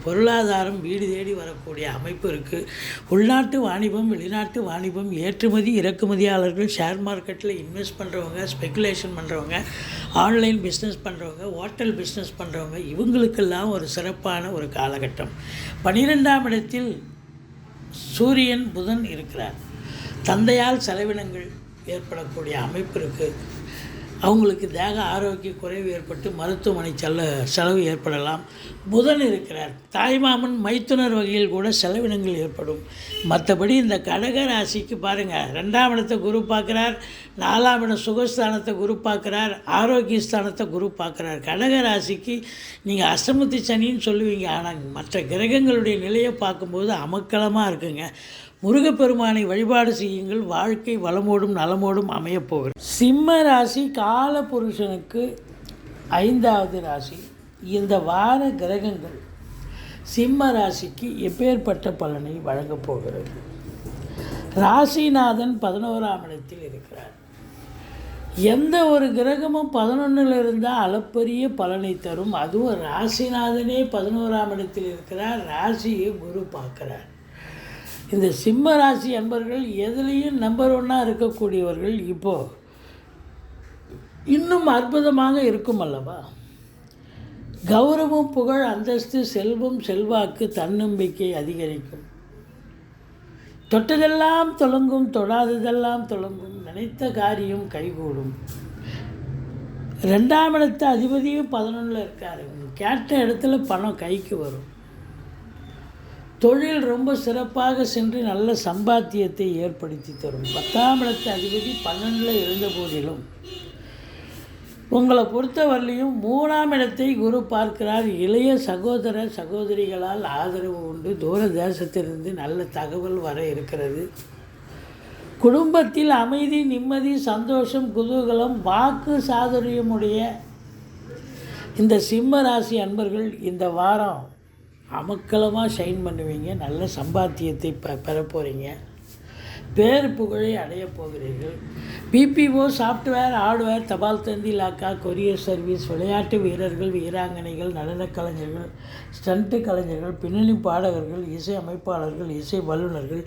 பொருளாதாரம் வீடு தேடி வரக்கூடிய அமைப்பு இருக்குது. உள்நாட்டு வாணிபம், வெளிநாட்டு வாணிபம், ஏற்றுமதி இறக்குமதியாளர்கள், ஷேர் மார்க்கெட்டில் இன்வெஸ்ட் பண்ணுறவங்க, ஸ்பெக்குலேஷன் பண்ணுறவங்க, ஆன்லைன் பிஸ்னஸ் பண்ணுறவங்க, ஹோட்டல் பிஸ்னஸ் பண்ணுறவங்க, இவங்களுக்கெல்லாம் ஒரு சிறப்பான ஒரு காலகட்டம். 12ஆம் இடத்தில் சூரியன் புதன் இருக்கிறார். தந்தையால் செலவினங்கள் ஏற்படக்கூடிய அமைப்பு இருக்குது. அவங்களுக்கு தேக ஆரோக்கிய குறைவு ஏற்பட்டு மருத்துவமனை செலவு ஏற்படலாம். புதன் இருக்கிறார். தாய்மாமன் மைத்துனர் வகையில் கூட செலவினங்கள் ஏற்படும். மற்றபடி இந்த கடக ராசிக்கு பாருங்கள், 2ஆம் இடத்தை குரு பார்க்குறார், 4ஆம் இடம் சுகஸ்தானத்தை குரு பார்க்குறார், ஆரோக்கிய ஸ்தானத்தை குரு பார்க்குறார். கடக ராசிக்கு நீங்கள் அஷ்டமத்து சனின்னு சொல்லுவீங்க, ஆனால் மற்ற கிரகங்களுடைய நிலையை பார்க்கும்போது அமக்கலமாக இருக்குங்க. முருகப்பெருமானை வழிபாடு செய்யுங்கள். வாழ்க்கை வளமோடும் நலமோடும் அமையப்போகிறது. சிம்ம ராசி காலபுருஷனுக்கு 5வது ராசி. இந்த வார கிரகங்கள் சிம்ம ராசிக்கு எப்பேற்பட்ட பலனை வழங்கப் போகிறது? ராசிநாதன் 11ஆம் இடத்தில் இருக்கிறார். எந்த ஒரு கிரகமும் 11ல் இருந்தால் அளப்பரிய பலனை தரும். அதுவும் ராசிநாதனே 11ஆம் இடத்தில் இருக்கிறார். ராசியை குரு பார்க்குறார். இந்த சிம்ம ராசி அன்பர்கள் எதுலேயும் நம்பர் 1 இருக்கக்கூடியவர்கள் இப்போது இன்னும் அற்புதமாக இருக்கும் அல்லவா? கௌரவம், புகழ், அந்தஸ்து, செல்வம், செல்வாக்கு, தன்னம்பிக்கை அதிகரிக்கும். தொட்டதெல்லாம் தொடங்கும், தொடாததெல்லாம் தொடங்கும், நினைத்த காரியம் கைகூடும். 2ஆம் இடத்து அதிபதியும் 11ல் இருக்கார். கேட்ட இடத்துல பணம் கைக்கு வரும். தொழில் ரொம்ப சிறப்பாக சென்று நல்ல சம்பாத்தியத்தை ஏற்படுத்தி தரும். 10ஆம் இடத்து அதிபதி 12ல் இருந்த போதிலும் உங்களை பொறுத்தவரையிலையும் 3ஆம் இடத்தை குரு பார்க்கிறார். இளைய சகோதர சகோதரிகளால் ஆதரவு உண்டு. தூர தேசத்திலிருந்து நல்ல தகவல் வர இருக்கிறது. குடும்பத்தில் அமைதி, நிம்மதி, சந்தோஷம், குதூகலம், வாக்கு சாதுரியமுடைய இந்த சிம்ம ராசி அன்பர்கள் இந்த வாரம் அமக்கலமாக ஷைன் பண்ணுவீங்க. நல்ல சம்பாத்தியத்தை பெற போகிறீங்க. பேர் புகழை அடைய போகிறீர்கள். பிபிஓ, சாஃப்ட்வேர், ஹார்ட்வேர், தபால் தந்தி, இலாக்கா, கொரியர் சர்வீஸ், விளையாட்டு வீரர்கள், வீராங்கனைகள், நடனக் கலைஞர்கள், ஸ்டண்ட்டு கலைஞர்கள், பின்னணி பாடகர்கள், இசை அமைப்பாளர்கள், இசை வல்லுநர்கள்,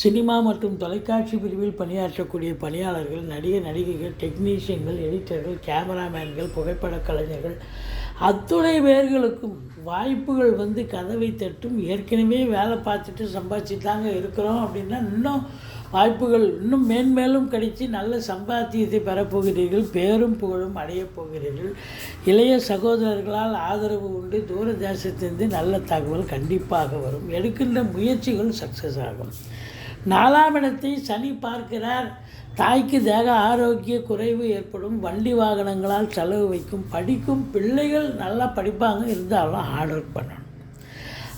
சினிமா மற்றும் தொலைக்காட்சி பிரிவில் பணியாற்றக்கூடிய பணியாளர்கள், நடிகர் நடிகைகள், டெக்னீஷியன்கள், எடிட்டர்கள், கேமராமேன்கள், புகைப்படக் கலைஞர்கள் அத்துணை பேர்களுக்கும் வாய்ப்புகள் கதவை தட்டும். ஏற்கனவே வேலை பார்த்துட்டு சம்பாதிச்சுட்டாங்க இருக்கிறோம் அப்படின்னா இன்னும் வாய்ப்புகள் இன்னும் மேன்மேலும் கிடைச்சி நல்ல சம்பாத்தியத்தை பெறப்போகிறீர்கள். பேரும் புகழும் அடையப் போகிறீர்கள். இளைய சகோதரர்களால் ஆதரவு உண்டு. தூர தேசத்திலிருந்து நல்ல தகவல் கண்டிப்பாக வரும். எடுக்கின்ற முயற்சிகள் சக்ஸஸ் ஆகும். 4ஆம் இடத்தை சனி பார்க்கிறார். தாய்க்கு தேக ஆரோக்கிய குறைவு ஏற்படும். வண்டி வாகனங்களால் செலவு வைக்கும். படிக்கும் பிள்ளைகள் நல்லா படிப்பாங்க, இருந்தாலும் ஹார்ட் ஒர்க் பண்ணணும்.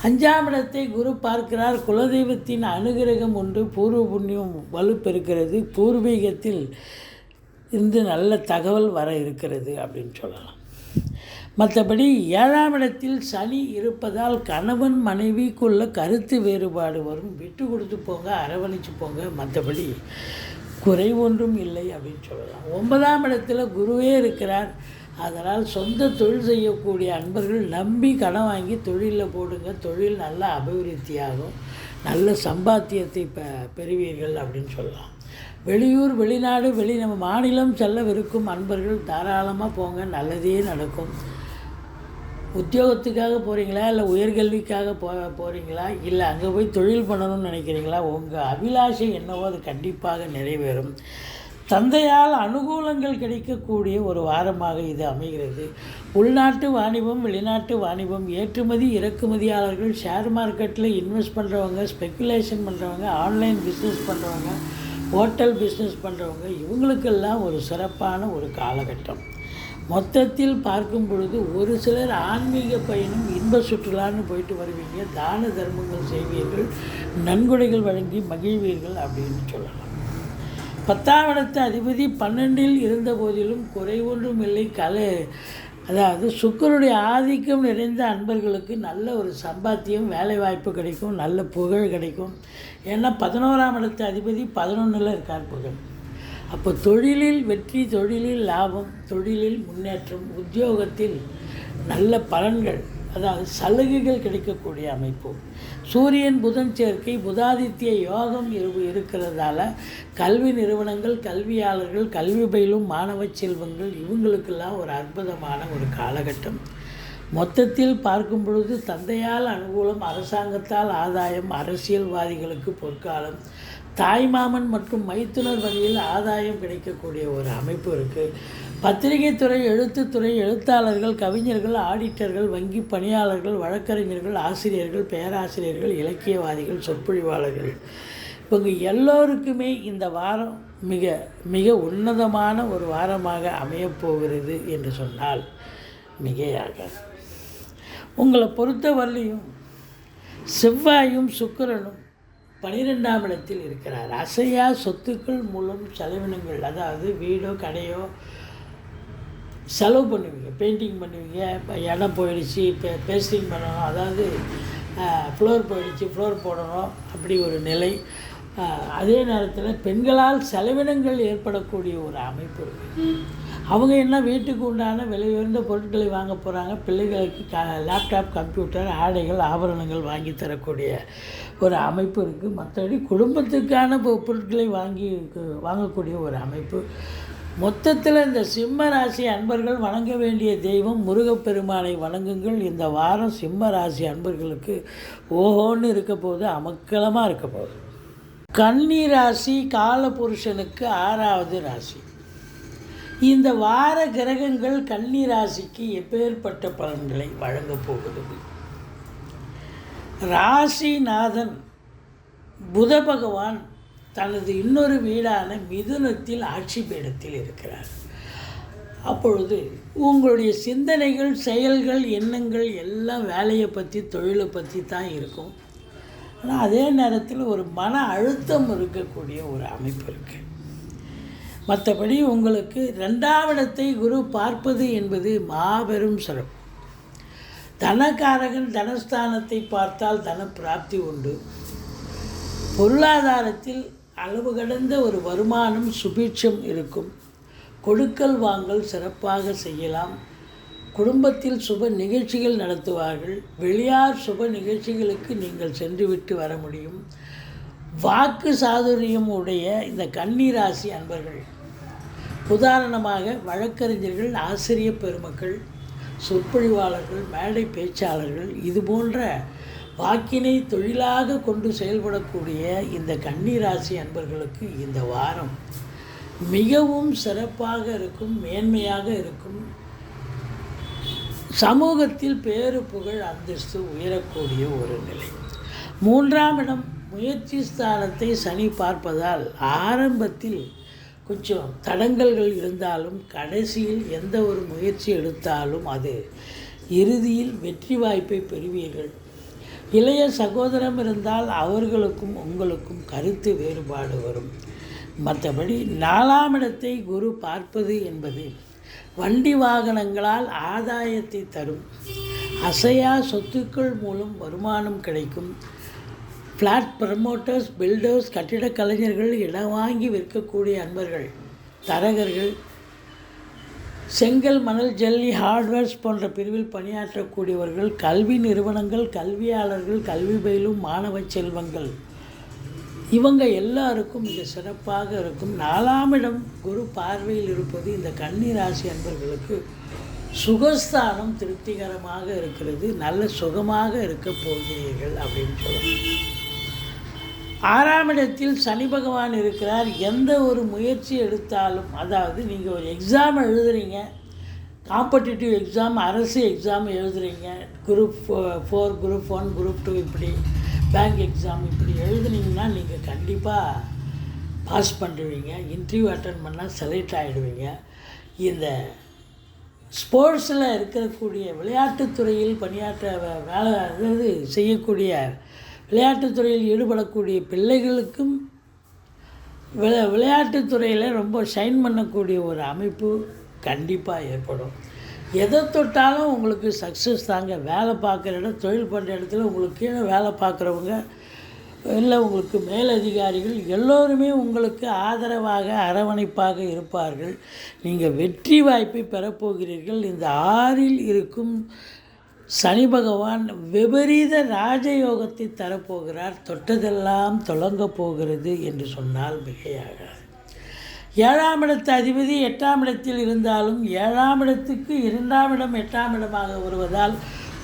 5ஆம் இடத்தை குரு பார்க்கிறார். குலதெய்வத்தின் அனுகிரகம் உண்டு. பூர்வ புண்ணியம் வலுப்பெறுகிறது. பூர்வீகத்தில் இருந்து நல்ல தகவல் வர இருக்கிறது அப்படின்னு சொல்லலாம். மற்றபடி 7ஆம் இடத்தில் சனி இருப்பதால் கணவன் மனைவிக்குள்ள கருத்து வேறுபாடு வரும். விட்டு கொடுத்து போங்க, அரவணைச்சு போங்க. மற்றபடி குறை ஒன்றும் இல்லை அப்படின்னு சொல்லலாம். 9ஆம் இடத்துல குருவே இருக்கிறார். அதனால் சொந்த தொழில் செய்யக்கூடிய அன்பர்கள் நம்பி கடன் வாங்கி தொழிலில் போடுங்க. தொழில் நல்ல அபிவிருத்தியாகும். நல்ல சம்பாத்தியத்தை பெறுவீர்கள் அப்படின்னு சொல்லலாம். வெளியூர், வெளிநாடு, நம்ம மாநிலம் செல்லவிருக்கும் அன்பர்கள் தாராளமாக போங்க, நல்லதே நடக்கும். உத்தியோகத்துக்காக போகிறீங்களா, இல்லை உயர்கல்விக்காக போகிறீங்களா, இல்லை அங்கே போய் தொழில் பண்ணணும்னு நினைக்கிறீங்களா, உங்கள் அபிலாஷை என்னவோ அது கண்டிப்பாக நிறைவேறும். தந்தையால் அனுகூலங்கள் கிடைக்கக்கூடிய ஒரு வாரமாக இது அமைகிறது. உள்நாட்டு வாணிபம், வெளிநாட்டு வாணிபம், ஏற்றுமதி இறக்குமதியாளர்கள், ஷேர் மார்க்கெட்டில் இன்வெஸ்ட் பண்ணுறவங்க, ஸ்பெக்குலேஷன் பண்ணுறவங்க, ஆன்லைன் பிஸ்னஸ் பண்ணுறவங்க, ஹோட்டல் பிஸ்னஸ் பண்ணுறவங்க, இவங்களுக்கெல்லாம் ஒரு சிறப்பான ஒரு காலகட்டம். மொத்தத்தில் பார்க்கும் பொழுது ஒரு சிலர் ஆன்மீக பயணம், இன்ப சுற்றுலான்னு போயிட்டு வருவீங்க. தான தர்மங்கள் செய்வீர்கள். நன்கொடைகள் வழங்கி மகிழ்வீர்கள் அப்படின்னு சொல்லலாம். 10ஆம் இடத்து அதிபதி 12இல் இருந்த போதிலும் குறை ஒன்றும் இல்லை. அதாவது சுக்கிரனுடைய ஆதிக்கம் நிறைந்த அன்பர்களுக்கு நல்ல ஒரு சம்பாத்தியம், வேலை வாய்ப்பு கிடைக்கும், நல்ல புகழ் கிடைக்கும். ஏன்னா 11ஆம் இடத்து அதிபதி 11இல் இருக்கார் புகழ். அப்போ தொழிலில் வெற்றி, தொழிலில் லாபம், தொழிலில் முன்னேற்றம், உத்தியோகத்தில் நல்ல பலன்கள், அதாவது சலுகைகள் கிடைக்கக்கூடிய அமைப்பு. சூரியன் புதன் சேர்க்கை, புதாதித்ய யோகம் இருக்கிறதால கல்வி நிறுவனங்கள், கல்வியாளர்கள், கல்வி பயிலும் மாணவ செல்வங்கள் இவங்களுக்கெல்லாம் ஒரு அற்புதமான ஒரு காலகட்டம். மொத்தத்தில் பார்க்கும் பொழுது தந்தையால் அனுகூலம், அரசாங்கத்தால் ஆதாயம், அரசியல்வாதிகளுக்கு பொற்காலம், தாய்மாமன் மற்றும் மைத்துனர் வழியில் ஆதாயம் கிடைக்கக்கூடிய ஒரு அமைப்பு இருக்குது. பத்திரிகைத்துறை, எழுத்துத்துறை, எழுத்தாளர்கள், கவிஞர்கள், ஆடிட்டர்கள், வங்கி பணியாளர்கள், வழக்கறிஞர்கள், ஆசிரியர்கள், பேராசிரியர்கள், இலக்கியவாதிகள், சொற்பொழிவாளர்கள் இவங்க எல்லோருக்குமே இந்த வாரம் மிக மிக உன்னதமான ஒரு வாரமாக அமையப்போகிறது என்று சொன்னால் மிகையாக. உங்களை பொறுத்தவரையிலையும் செவ்வாயும் சுக்கிரனும் 12ஆம் இடத்தில் இருக்கிறார். அசையா சொத்துக்கள் மூலம் செலவினங்கள், அதாவது வீடோ கடையோ செலவு பண்ணுவீங்க, பெயிண்டிங் பண்ணுவீங்க, இடம் போயிடுச்சு பேஸ்டிங் பண்ணணும், அதாவது ஃப்ளோர் போயிடுச்சு ஃப்ளோர் போடணும், அப்படி ஒரு நிலை. அதே நேரத்தில் பெண்களால் செலவினங்கள் ஏற்படக்கூடிய ஒரு அமைப்பு இருக்குது. அவங்க என்ன வீட்டுக்கு உண்டான விலை உயர்ந்த பொருட்களை வாங்க போகிறாங்க, பிள்ளைகளுக்கு லேப்டாப், கம்ப்யூட்டர், ஆடைகள், ஆபரணங்கள் வாங்கி தரக்கூடிய ஒரு அமைப்பு இருக்குது. மற்றபடி குடும்பத்துக்கான பொருட்களை வாங்கக்கூடிய ஒரு அமைப்பு. மொத்தத்தில் இந்த சிம்ம ராசி அன்பர்கள் வணங்க வேண்டிய தெய்வம் முருகப்பெருமானை வணங்குங்கள். இந்த வாரம் சிம்ம ராசி அன்பர்களுக்கு ஓஹோன்னு இருக்க போகுது, அமக்கலமாக இருக்க போகுது. கன்னி ராசி காலபுருஷனுக்கு 6வது ராசி. இந்த வார கிரகங்கள் கன்னி ராசிக்கு எப்பேற்பட்ட பலன்களை வழங்கப் போகிறது? ராசிநாதன் புத பகவான் தனது இன்னொரு வீடான மிதுனத்தில் ஆட்சி பீடத்தில் இருக்கிறார். அப்பொழுது உங்களுடைய சிந்தனைகள், செயல்கள், எண்ணங்கள் எல்லாம் வேலையை பற்றி, தொழிலை பற்றி தான் இருக்கும். ஆனால் அதே நேரத்தில் ஒரு மன அழுத்தம் இருக்கக்கூடிய ஒரு அமைப்பு இருக்குது. மற்றபடி உங்களுக்கு 2ஆம் இடத்தை குரு பார்ப்பது என்பது மாபெரும் சிறப்பு. தனக்காரகன் தனஸ்தானத்தை பார்த்தால் தன பிராப்தி உண்டு. பொருளாதாரத்தில் அளவு கடந்த ஒரு வருமானம், சுபீட்சம் இருக்கும். கொடுக்கல் வாங்கல் சிறப்பாக செய்யலாம். குடும்பத்தில் சுப நிகழ்ச்சிகள் நடத்துவார்கள். வெளியார் சுப நிகழ்ச்சிகளுக்கு நீங்கள் சென்றுவிட்டு வர முடியும். வாக்கு சாதுரியம் உடைய இந்த கன்னி ராசி அன்பர்கள், உதாரணமாக வழக்கறிஞர்கள், ஆசிரியர் பெருமக்கள், சொற்பொழிவாளர்கள், மேடை பேச்சாளர்கள், இது போன்ற வாக்கினை தொழிலாக கொண்டு செயல்படக்கூடிய இந்த கன்னி ராசி அன்பர்களுக்கு இந்த வாரம் மிகவும் சிறப்பாக இருக்கும், மேன்மையாக இருக்கும். சமூகத்தில் பேரு புகழ் அந்தஸ்து உயரக்கூடிய ஒரு நிலை. 3ஆம் இடம் முயற்சி ஸ்தானத்தை சனி பார்ப்பதால் ஆரம்பத்தில் கொஞ்சம் தடங்கல்கள் இருந்தாலும் கடைசியில் எந்த ஒரு முயற்சி எடுத்தாலும் அது இறுதியில் வெற்றி வாய்ப்பை பெறுவீர்கள். இளைய சகோதரம் இருந்தால் அவர்களுக்கும் உங்களுக்கும் கருத்து வேறுபாடு வரும். மற்றபடி 4ஆம் இடத்தை குரு பார்ப்பது என்பது வண்டி வாகனங்களால் ஆதாயத்தை தரும். அசையா சொத்துக்கள் மூலம் வருமானம் கிடைக்கும். ஃப்ளாட் ப்ரமோட்டர்ஸ், பில்டர்ஸ், கட்டிடக் கலைஞர்கள், இடம் வாங்கி விற்கக்கூடிய அன்பர்கள், தரகர்கள், செங்கல், மணல், ஜல்லி, ஹார்ட்வேர்ஸ் போன்ற பிரிவில் பணியாற்றக்கூடியவர்கள், கல்வி நிறுவனங்கள், கல்வியாளர்கள், கல்வி பயிலும் மாணவ செல்வங்கள், இவங்க எல்லாருக்கும் மிக சிறப்பாக இருக்கும். 4ஆம் இடம் குரு பார்வையில் இருப்பது இந்த கன்னி ராசி அன்பர்களுக்கு சுகஸ்தானம் திருப்திகரமாக இருக்கிறது. நல்ல சுகமாக இருக்க போகிறீர்கள் அப்படின்னு சொல்லணும். 6ஆம் இடத்தில் சனி பகவான் இருக்கிறார். எந்த ஒரு முயற்சி எடுத்தாலும், அதாவது நீங்கள் ஒரு எக்ஸாம் எழுதுறீங்க, காம்படிட்டிவ் எக்ஸாம், அரசு எக்ஸாம் எழுதுறீங்க, குரூப் 4, குரூப் 1, குரூப் 2, இப்படி பேங்க் எக்ஸாம் இப்படி எழுதுனீங்கன்னா நீங்கள் கண்டிப்பாக பாஸ் பண்ணுவீங்க. இன்டர்வியூ அட்டன் பண்ணால் செலக்ட் ஆகிடுவீங்க. இந்த ஸ்போர்ட்ஸில் இருக்கக்கூடிய விளையாட்டுத்துறையில் பணியாற்ற வேலை, அதாவது செய்யக்கூடிய விளையாட்டுத்துறையில் ஈடுபடக்கூடிய பிள்ளைகளுக்கும் விளையாட்டுத் துறையில் ரொம்ப ஷைன் பண்ணக்கூடிய ஒரு அமைப்பு கண்டிப்பாக ஏற்படும். எதை தொட்டாலும் உங்களுக்கு சக்ஸஸ் தாங்க. வேலை பார்க்குற இடம், தொழில் பண்ணுற இடத்துல உங்களுக்கு கீழே வேலை பார்க்குறவங்க, இல்லை உங்களுக்கு மேலதிகாரிகள் எல்லோருமே உங்களுக்கு ஆதரவாக அரவணைப்பாக இருப்பார்கள். நீங்கள் வெற்றி வாய்ப்பை பெறப்போகிறீர்கள். இந்த 6இல் இருக்கும் சனி பகவான் விபரீத ராஜயோகத்தை தரப்போகிறார். தொட்டதெல்லாம் தொடங்கப் போகிறது என்று சொன்னால் மிகையாகாது. 7ஆம் இடத்து அதிபதி 8ஆம் இடத்தில் இருந்தாலும் 7ஆம் இடத்துக்கு 2ஆம் இடம் 8ஆம் இடமாக வருவதால்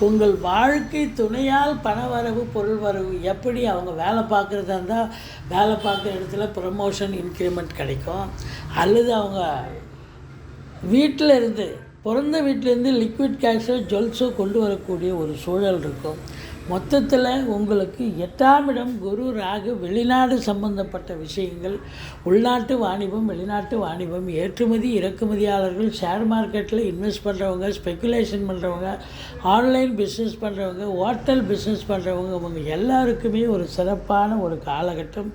உங்கள் வாழ்க்கை துணையால் பணவரவு பொருள் வரவு, எப்படி அவங்க வேலை பார்க்குறதா இருந்தால் வேலை பார்க்குற இடத்துல ப்ரமோஷன் இன்க்ரிமெண்ட் கிடைக்கும், அல்லது அவங்க வீட்டில் இருந்து பிறந்த வீட்டிலேருந்து லிக்விட் கேஷோ ஜுவல்ஸோ கொண்டு வரக்கூடிய ஒரு சூழல் இருக்கும். மொத்தத்தில் உங்களுக்கு 8ஆம் இடம் குரு ராகு வெளிநாடு சம்பந்தப்பட்ட விஷயங்கள், உள்நாட்டு வாணிபம், வெளிநாட்டு வாணிபம், ஏற்றுமதி இறக்குமதியாளர்கள், ஷேர் மார்க்கெட்டில் இன்வெஸ்ட் பண்ணுறவங்க, ஸ்பெக்குலேஷன் பண்ணுறவங்க, ஆன்லைன் பிஸ்னஸ் பண்ணுறவங்க, ஹோட்டல் பிஸ்னஸ் பண்ணுறவங்க, அவங்க எல்லாருக்குமே ஒரு சிறப்பான ஒரு காலகட்டம்.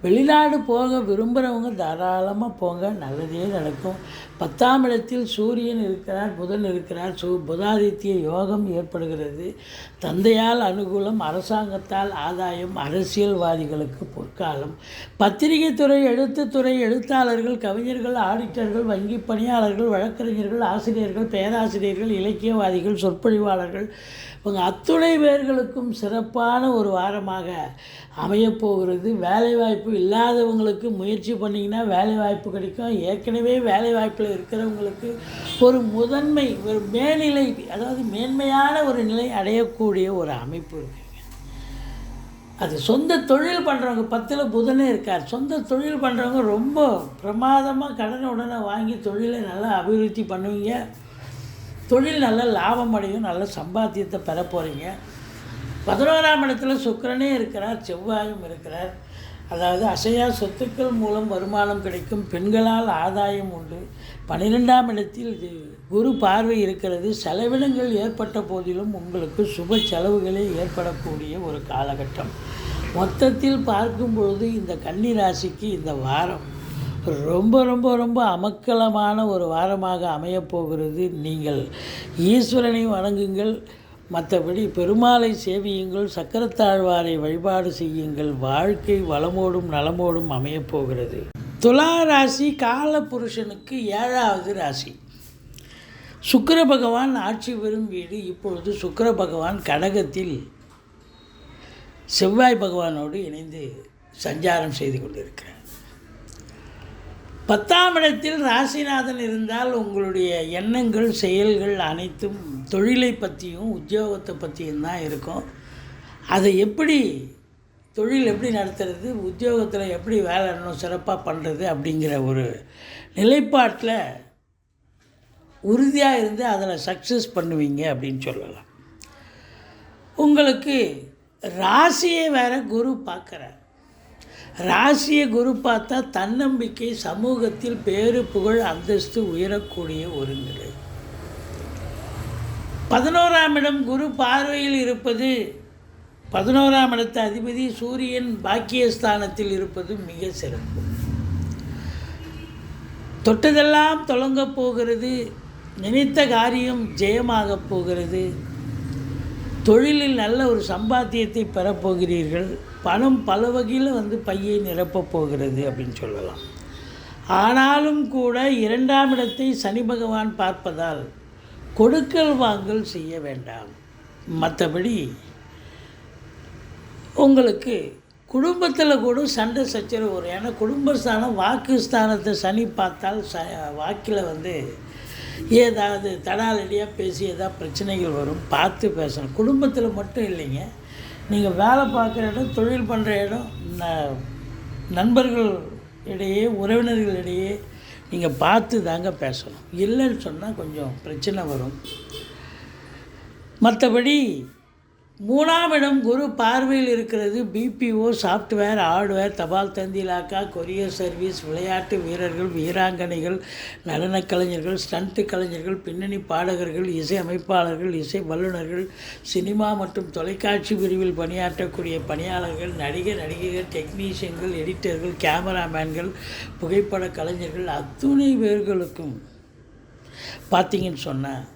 வெளிநாடு போக விரும்புகிறவங்க தாராளமாக போங்க, நல்லதே நடக்கும். 10ஆம் இடத்தில் சூரியன் இருக்கிறார், புதன் இருக்கிறார். புதாதித்ய யோகம் ஏற்படுகிறது. தந்தையால் அனுகூலம், அரசாங்கத்தால் ஆதாயம், அரசியல்வாதிகளுக்கு பொற்காலம். பத்திரிகை துறை, எழுத்துத்துறை, எழுத்தாளர்கள், கவிஞர்கள், ஆடிட்டர்கள், வங்கி பணியாளர்கள், வழக்கறிஞர்கள், ஆசிரியர்கள், பேராசிரியர்கள், இலக்கியவாதிகள், சொற்பொழிவாளர்கள், இவங்க அத்துணை பேர்களுக்கும் சிறப்பான ஒரு வாரமாக அமையப்போகிறது. வேலைவாய்ப்பு இல்லாதவங்களுக்கு முயற்சி பண்ணிங்கன்னா வேலைவாய்ப்பு கிடைக்கும். ஏற்கனவே வேலைவாய்ப்பில் இருக்கிறவங்களுக்கு ஒரு முதன்மை, ஒரு மேல்நிலை, அதாவது மேன்மையான ஒரு நிலை அடையக்கூடிய ஒரு அமைப்பு இருக்குங்க. அது சொந்த தொழில் பண்ணுறவங்க, 10ல் புதனே இருக்கார். சொந்த தொழில் பண்ணுறவங்க ரொம்ப பிரமாதமாக கடனை உடனே வாங்கி தொழிலை நல்லா அபிவிருத்தி பண்ணுவீங்க. தொழில் நல்ல லாபம் அடையும், நல்ல சம்பாத்தியத்தை பெற போகிறீங்க. 11ஆம் இடத்துல சுக்கிரனே இருக்கிறார், செவ்வாயும் இருக்கிறார். அதாவது அசையா சொத்துக்கள் மூலம் வருமானம் கிடைக்கும், பெண்களால் ஆதாயம் உண்டு. 12ஆம் இடத்தில் குரு பார்வை இருக்கிறது. செலவினங்கள் ஏற்பட்ட போதிலும் உங்களுக்கு சுப செலவுகளே ஏற்படக்கூடிய ஒரு காலகட்டம். மொத்தத்தில் பார்க்கும்பொழுது இந்த கன்னி ராசிக்கு இந்த வாரம் ரொம்ப ரொம்ப ரொம்ப அமக்கலமான ஒரு வாரமாக அமையப்போகிறது. நீங்கள் ஈஸ்வரனை வணங்குங்கள், மற்றபடி பெருமாளை சேவியுங்கள், சக்கரத்தாழ்வாரை வழிபாடு செய்யுங்கள். வாழ்க்கை வளமோடும் நலமோடும் அமையப்போகிறது. துலா ராசி கால புருஷனுக்கு 7வது ராசி. சுக்கிர பகவான் ஆட்சி பெறும் வீடு. இப்பொழுது சுக்கிர பகவான் கடகத்தில் செவ்வாய் பகவானோடு இணைந்து சஞ்சாரம் செய்து கொண்டிருக்கிறார். 10ஆம் இடத்தில் ராசிநாதன் இருந்தால் உங்களுடைய எண்ணங்கள், செயல்கள் அனைத்தும் தொழிலை பற்றியும் உத்தியோகத்தை பற்றியும் தான் இருக்கும். அதை எப்படி தொழில் எப்படி நடத்துறது, உத்தியோகத்தில் எப்படி வேலை இன்னும் சிறப்பாக பண்ணுறது அப்படிங்கிற ஒரு நிலைப்பாட்டில் உறுதியாக இருந்து அதில் சக்ஸஸ் பண்ணுவீங்க அப்படின்னு சொல்லலாம். உங்களுக்கு ராசியை வேறு குரு பார்க்குறார். ராசியை குரு பார்த்தா தன்னம்பிக்கை, சமூகத்தில் பேரு புகழ் அந்தஸ்து உயரக்கூடிய ஒரு நிலை. 11ஆம் இடம் குரு பார்வையில் இருப்பது, 11ஆம் இடத்து அதிபதி சூரியன் பாக்கியஸ்தானத்தில் இருப்பது மிக சிறப்பு. தொட்டதெல்லாம் தொடங்கப் போகிறது. நினைத்த காரியம் ஜெயமாகப் போகிறது. தொழிலில் நல்ல ஒரு சம்பாத்தியத்தை பெறப்போகிறீர்கள். பணம் பல வகையில் பையை நிரப்பப் போகிறது அப்படின்னு சொல்லலாம். ஆனாலும் கூட 2ஆம் இடத்தை சனி பகவான் பார்ப்பதால் கொடுக்கல் வாங்கல் செய்ய வேண்டாம். மற்றபடி உங்களுக்கு குடும்பத்தில் கூட சண்டை சச்சரவு வரும். ஏன்னா குடும்பஸ்தானம் வாக்கு ஸ்தானத்தை சனி பார்த்தால் வாக்கில் ஏதாவது தடாலடியாக பேசி ஏதாவது பிரச்சனைகள் வரும். பார்த்து பேசணும். குடும்பத்தில் மட்டும் இல்லைங்க, நீங்கள் வேலை பார்க்குற இடம், தொழில் பண்ணுற இடம், நண்பர்கள் இடையே, உறவினர்களிடையே நீங்கள் பார்த்து தாங்க பேசணும். இல்லைன்னு சொன்னால் கொஞ்சம் பிரச்சனை வரும். மற்றபடி 3ஆம் இடம் குரு பார்வையில் இருக்கிறது. பிபிஓ, சாஃப்ட்வேர், ஹார்ட்வேர், தபால் தந்தி இலாக்கா, கொரியர் சர்வீஸ், விளையாட்டு வீரர்கள், வீராங்கனைகள், நடனக் கலைஞர்கள், ஸ்டண்ட் கலைஞர்கள், பின்னணி பாடகர்கள், இசை அமைப்பாளர்கள், இசை வல்லுநர்கள், சினிமா மற்றும் தொலைக்காட்சி பிரிவில் பணியாற்றக்கூடிய பணியாளர்கள், நடிகர்கள், டெக்னீஷியன்கள், எடிட்டர்கள், கேமராமேன்கள், புகைப்பட கலைஞர்கள், அத்துணை பேர்களுக்கும் பார்த்திங்கன்னு சொன்னால்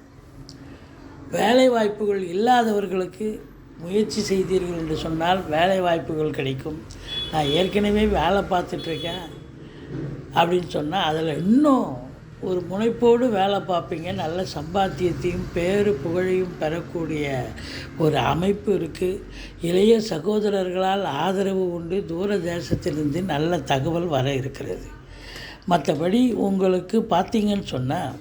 வேலை வாய்ப்புகள் இல்லாதவர்களுக்கு முயற்சி செய்தீர்கள் என்று சொன்னால் வேலை வாய்ப்புகள் கிடைக்கும். நான் ஏற்கனவே வேலை பார்த்துட்ருக்கேன் அப்படின்னு சொன்னால் அதில் இன்னும் ஒரு முனைப்போடு வேலை பார்ப்பீங்க. நல்ல சம்பாத்தியத்தையும் பேரு புகழையும் பெறக்கூடிய ஒரு அமைப்பு இருக்குது. இளைய சகோதரர்களால் ஆதரவு உண்டு. தூர தேசத்திலிருந்து நல்ல தகவல் வர இருக்கிறது. மற்றபடி உங்களுக்கு பார்த்திங்கன்னு சொன்னால்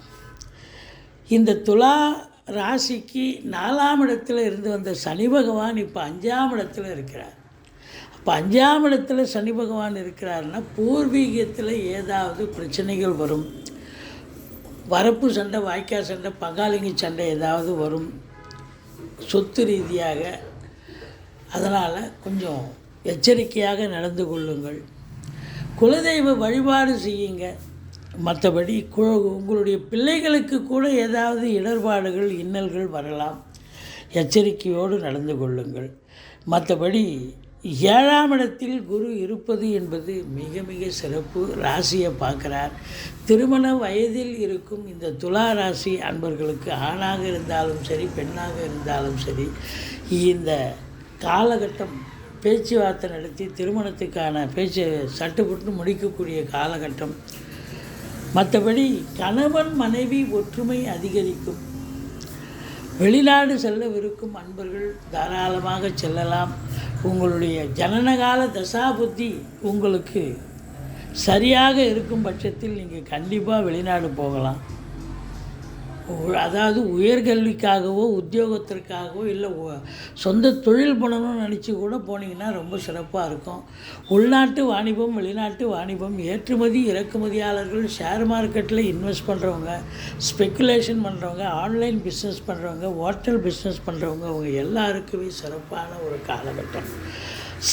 இந்த துலா ராசிக்கு 4ஆம் இடத்துல இருந்து வந்த சனி பகவான் இப்போ 5ஆம் இடத்துல இருக்கிறார். அப்போ 5ஆம் இடத்துல சனி பகவான் இருக்கிறாருன்னா பூர்வீகத்தில் ஏதாவது பிரச்சனைகள் வரும். வரப்பு சண்டை, வாய்க்கால் சண்டை, பங்காளிங்க சண்டை ஏதாவது வரும் சொத்து ரீதியாக. அதனால் கொஞ்சம் எச்சரிக்கையாக நடந்து கொள்ளுங்கள். குலதெய்வ வழிபாடு செய்யுங்க. மற்றபடி உங்களுடைய பிள்ளைகளுக்கு கூட ஏதாவது இடர்பாடுகள், இன்னல்கள் வரலாம். எச்சரிக்கையோடு நடந்து கொள்ளுங்கள். மற்றபடி 7ஆம் இடத்தில் குரு இருப்பது என்பது மிக மிக சிறப்பு. ராசியை பார்க்குறார். திருமண வயதில் இருக்கும் இந்த துலா ராசி அன்பர்களுக்கு ஆணாக இருந்தாலும் சரி, பெண்ணாக இருந்தாலும் சரி, இந்த காலகட்டம் பேச்சுவார்த்தை நடத்தி திருமணத்துக்கான பேச்சு சட்டுப்பட்டு முடிக்கக்கூடிய காலகட்டம். மற்றபடி கணவன் மனைவி ஒற்றுமை அதிகரிக்கும். வெளிநாடு செல்லவிருக்கும் அன்பர்கள் தாராளமாக செல்லலாம். உங்களுடைய ஜனனகால தசாபுத்தி உங்களுக்கு சரியாக இருக்கும் பட்சத்தில் நீங்கள் கண்டிப்பாக வெளிநாடு போகலாம். அதாவது உயர்கல்விக்காகவோ உத்தியோகத்திற்காகவோ இல்லை சொந்த தொழில் பண்ணணும்னு நினச்சி கூட போனீங்கன்னா ரொம்ப சிறப்பாக இருக்கும். உள்நாட்டு வாணிபம், வெளிநாட்டு வாணிபம், ஏற்றுமதி இறக்குமதியாளர்கள், ஷேர் மார்க்கெட்டில் இன்வெஸ்ட் பண்ணுறவங்க, ஸ்பெக்குலேஷன் பண்ணுறவங்க, ஆன்லைன் பிஸ்னஸ் பண்ணுறவங்க, ஹோட்டல் பிஸ்னஸ் பண்ணுறவங்க, அவங்க எல்லாருக்குமே சிறப்பான ஒரு காலகட்டம்.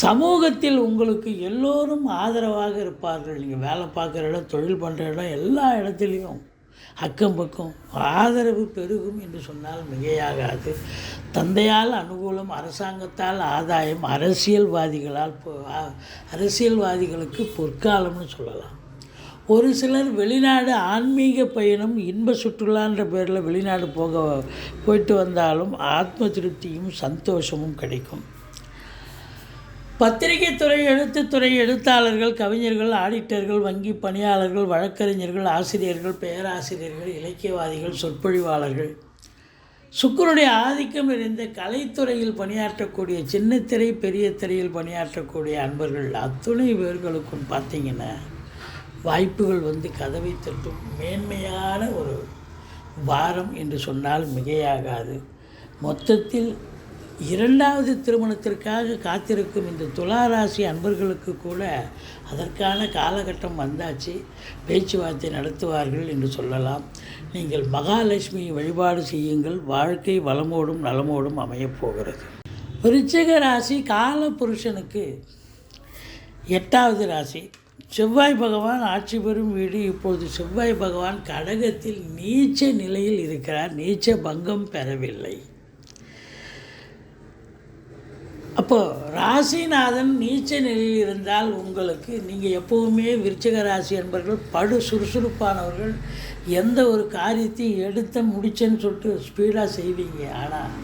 சமூகத்தில் உங்களுக்கு எல்லோரும் ஆதரவாக இருப்பார்கள். நீங்கள் வேலை பார்க்குற இடம், தொழில் பண்ணுற இடம், எல்லா இடத்துலையும் அக்கம் பக்கம் ஆதரவு பெருகும் என்று சொன்னால் மிகையாகாது. தந்தையால் அனுகூலம், அரசாங்கத்தால் ஆதாயம், அரசியல்வாதிகளுக்கு பொற்காலம்னு சொல்லலாம். ஒரு சிலர் வெளிநாடு ஆன்மீக பயணம், இன்ப சுற்றுலான்ற பேரில் வெளிநாடு போயிட்டு வந்தாலும் ஆத்ம திருப்தியும் சந்தோஷமும் கிடைக்கும். பத்திரிகை துறை, எழுத்துத்துறை, எழுத்தாளர்கள், கவிஞர்கள், ஆடிட்டர்கள், வங்கி பணியாளர்கள், வழக்கறிஞர்கள், ஆசிரியர்கள், பேராசிரியர்கள், இலக்கியவாதிகள், சொற்பொழிவாளர்கள், சுக்கிரனுடைய ஆதிக்கம் நிறைந்த கலைத்துறையில் பணியாற்றக்கூடிய, சின்னத்திரை பெரிய திரையில் பணியாற்றக்கூடிய அன்பர்கள் அத்துணை பேர்களுக்கும் பார்த்திங்கன்னா வாய்ப்புகள் வந்து கதவை தட்டும். மேன்மையான ஒரு வாரம் என்று சொன்னால் மிகையாகாது. மொத்தத்தில் 2வது திருமணத்திற்காக காத்திருக்கும் இந்த துளாராசி அன்பர்களுக்கு கூட அதற்கான காலகட்டம் வந்தாச்சு. பேச்சுவார்த்தை நடத்துவார்கள் என்று சொல்லலாம். நீங்கள் மகாலட்சுமி வழிபாடு செய்யுங்கள். வாழ்க்கை வளமோடும் நலமோடும் அமையப்போகிறது. விருச்சிக ராசி கால புருஷனுக்கு 8வது ராசி. செவ்வாய் பகவான் ஆட்சி பெறும் வீடு. இப்பொழுது செவ்வாய் பகவான் கடகத்தில் நீச்ச நிலையில் இருக்கிறார். நீச்ச பங்கம் பெறவில்லை. அப்போது ராசிநாதன் நீச்ச நிலையில் இருந்தால் உங்களுக்கு நீங்கள் எப்போவுமே விருச்சிக ராசி என்பவர்கள் படு சுறுசுறுப்பானவர்கள். எந்த ஒரு காரியத்தையும் எடுத்த முடிச்சேன்னு சொல்லிட்டு ஸ்பீடாக செய்வீங்க. ஆனால்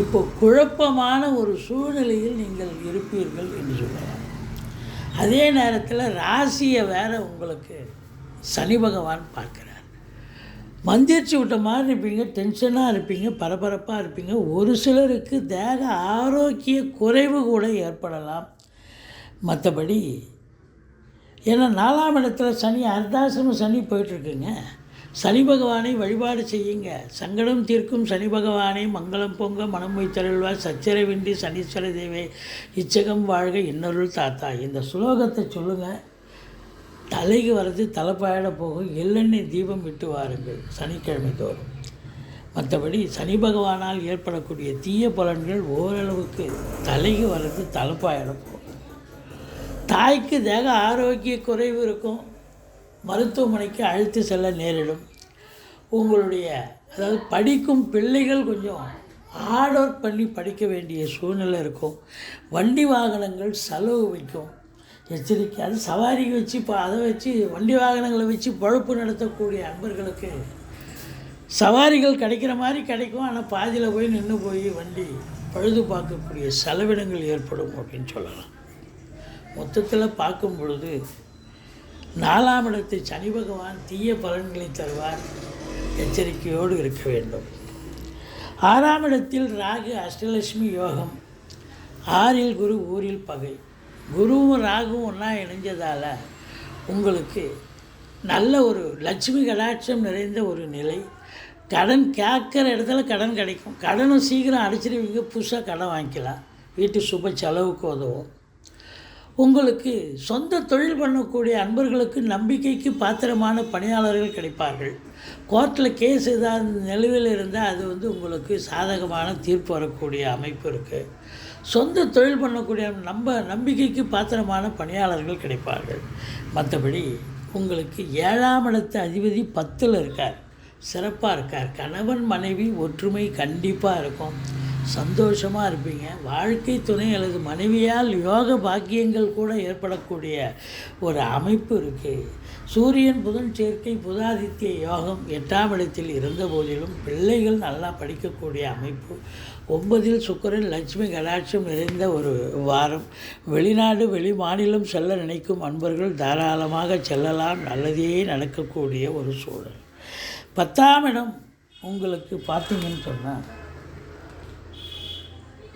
இப்போ குழப்பமான ஒரு சூழ்நிலையில் நீங்கள் இருப்பீர்கள் என்று சொல்லலாம். அதே நேரத்தில் ராசியை வேறு உங்களுக்கு சனி பகவான் பார்க்குறார். மந்திரிச்சு விட்ட மாதிரி இருப்பீங்க, டென்ஷனாக இருப்பீங்க, பரபரப்பாக இருப்பீங்க. ஒரு சிலருக்கு தேக ஆரோக்கிய குறைவு கூட ஏற்படலாம். மற்றபடி ஏன்னா 4ஆம் இடத்துல சனி, அர்த்தாசிரம சனி போயிட்டுருக்குங்க. சனி பகவானை வழிபாடு செய்யுங்க. சங்கடம் தீர்க்கும் சனி பகவானை மங்களம் பொங்க மனம் வைத்தருள்வார். சச்சரவின்றி சனீஸ்வர தேவே இச்சகம் வாழ்க இன்னொருள் தாத்தா. இந்த சுலோகத்தை சொல்லுங்கள். தலைக்கு வர்றது தலைப்பாயிட போகும். எள்ளெண்ணெய் தீபம் விட்டு வாருங்கள் சனிக்கிழமை தோறும். மற்றபடி சனி பகவானால் ஏற்படக்கூடிய தீய பலன்கள் ஓரளவுக்கு தலைக்கு வர்றது தலப்பாயிடும். தாய்க்கு தேக ஆரோக்கிய குறைவு இருக்கும், மருத்துவமனைக்கு அழைத்து செல்ல நேரிடும். உங்களுடைய அதாவது படிக்கும் பிள்ளைகள் கொஞ்சம் ஹார்ட் ஒர்க் பண்ணி படிக்க வேண்டிய சூழ்நிலை இருக்கும். வண்டி வாகனங்கள் செலவு வைக்கும், எச்சரிக்கை. அது சவாரி வச்சு அதை வச்சு வண்டி வாகனங்களை வச்சு பொழப்பு நடத்தக்கூடிய அன்பர்களுக்கு சவாரிகள் கிடைக்கிற மாதிரி கிடைக்கும், ஆனால் பாதியில் போய் நின்று போய் வண்டி பழுது பார்க்கக்கூடிய செலவினங்கள் ஏற்படும் அப்படின்னு சொல்லலாம். மொத்தத்தில் பார்க்கும் பொழுது 4ஆம் இடத்தை சனி பகவான் தீய பலன்களை தருவார், எச்சரிக்கையோடு இருக்க வேண்டும். 6ஆம் இடத்தில் ராகு அஷ்டலட்சுமி யோகம், 6இல் குரு ஊரில் பகை. குருவும் ராகுவும் ஒன்றா இணைஞ்சதால் உங்களுக்கு நல்ல ஒரு லட்சுமி கடாட்சம் நிறைந்த ஒரு நிலை. கடன் கேட்குற இடத்துல கடன் கிடைக்கும், கடனும் சீக்கிரம் அடைச்சிடுவீங்க, புதுசாக கடன் வாங்கிக்கலாம், வீட்டு சுப செலவுக்கு உதவும். உங்களுக்கு சொந்த தொழில் பண்ணக்கூடிய அன்பர்களுக்கு நம்பிக்கைக்கு பாத்திரமான பணியாளர்கள் கிடைப்பார்கள். கோர்ட்டில் கேஸ் ஏதாவது நிலுவையில் இருந்தால் அது உங்களுக்கு சாதகமான தீர்ப்பு வரக்கூடிய அமைப்பு இருக்குது. சொந்த தொழில் பண்ணக்கூடிய நம்பிக்கைக்கு பாத்திரமான பணியாளர்கள் கிடைப்பார்கள். மற்றபடி உங்களுக்கு 7ஆம் இடத்து அதிபதி 10ல் இருக்கார், சிறப்பாக இருக்கார். கணவன் மனைவி ஒற்றுமை கண்டிப்பாக இருக்கும், சந்தோஷமாக இருப்பீங்க. வாழ்க்கை துணை அல்லது மனைவியால் யோக பாக்கியங்கள் கூட ஏற்படக்கூடிய ஒரு அமைப்பு இருக்குது. சூரியன் புதன் சேர்க்கை புதாதித்ய யோகம் 8ஆம் இடத்தில் இருந்த போதிலும் பிள்ளைகள் நல்லா படிக்கக்கூடிய அமைப்பு. 9இல் சுக்கிரன் லட்சுமி கடாட்சம் நிறைந்த ஒரு வாரம். வெளிநாடு வெளி மாநிலம் செல்ல நினைக்கும் அன்பர்கள் தாராளமாக செல்லலாம், நல்லதே நடக்கக்கூடிய ஒரு சூழல். 10ஆம் இடம் உங்களுக்கு பார்த்தீங்கன்னு சொன்னால்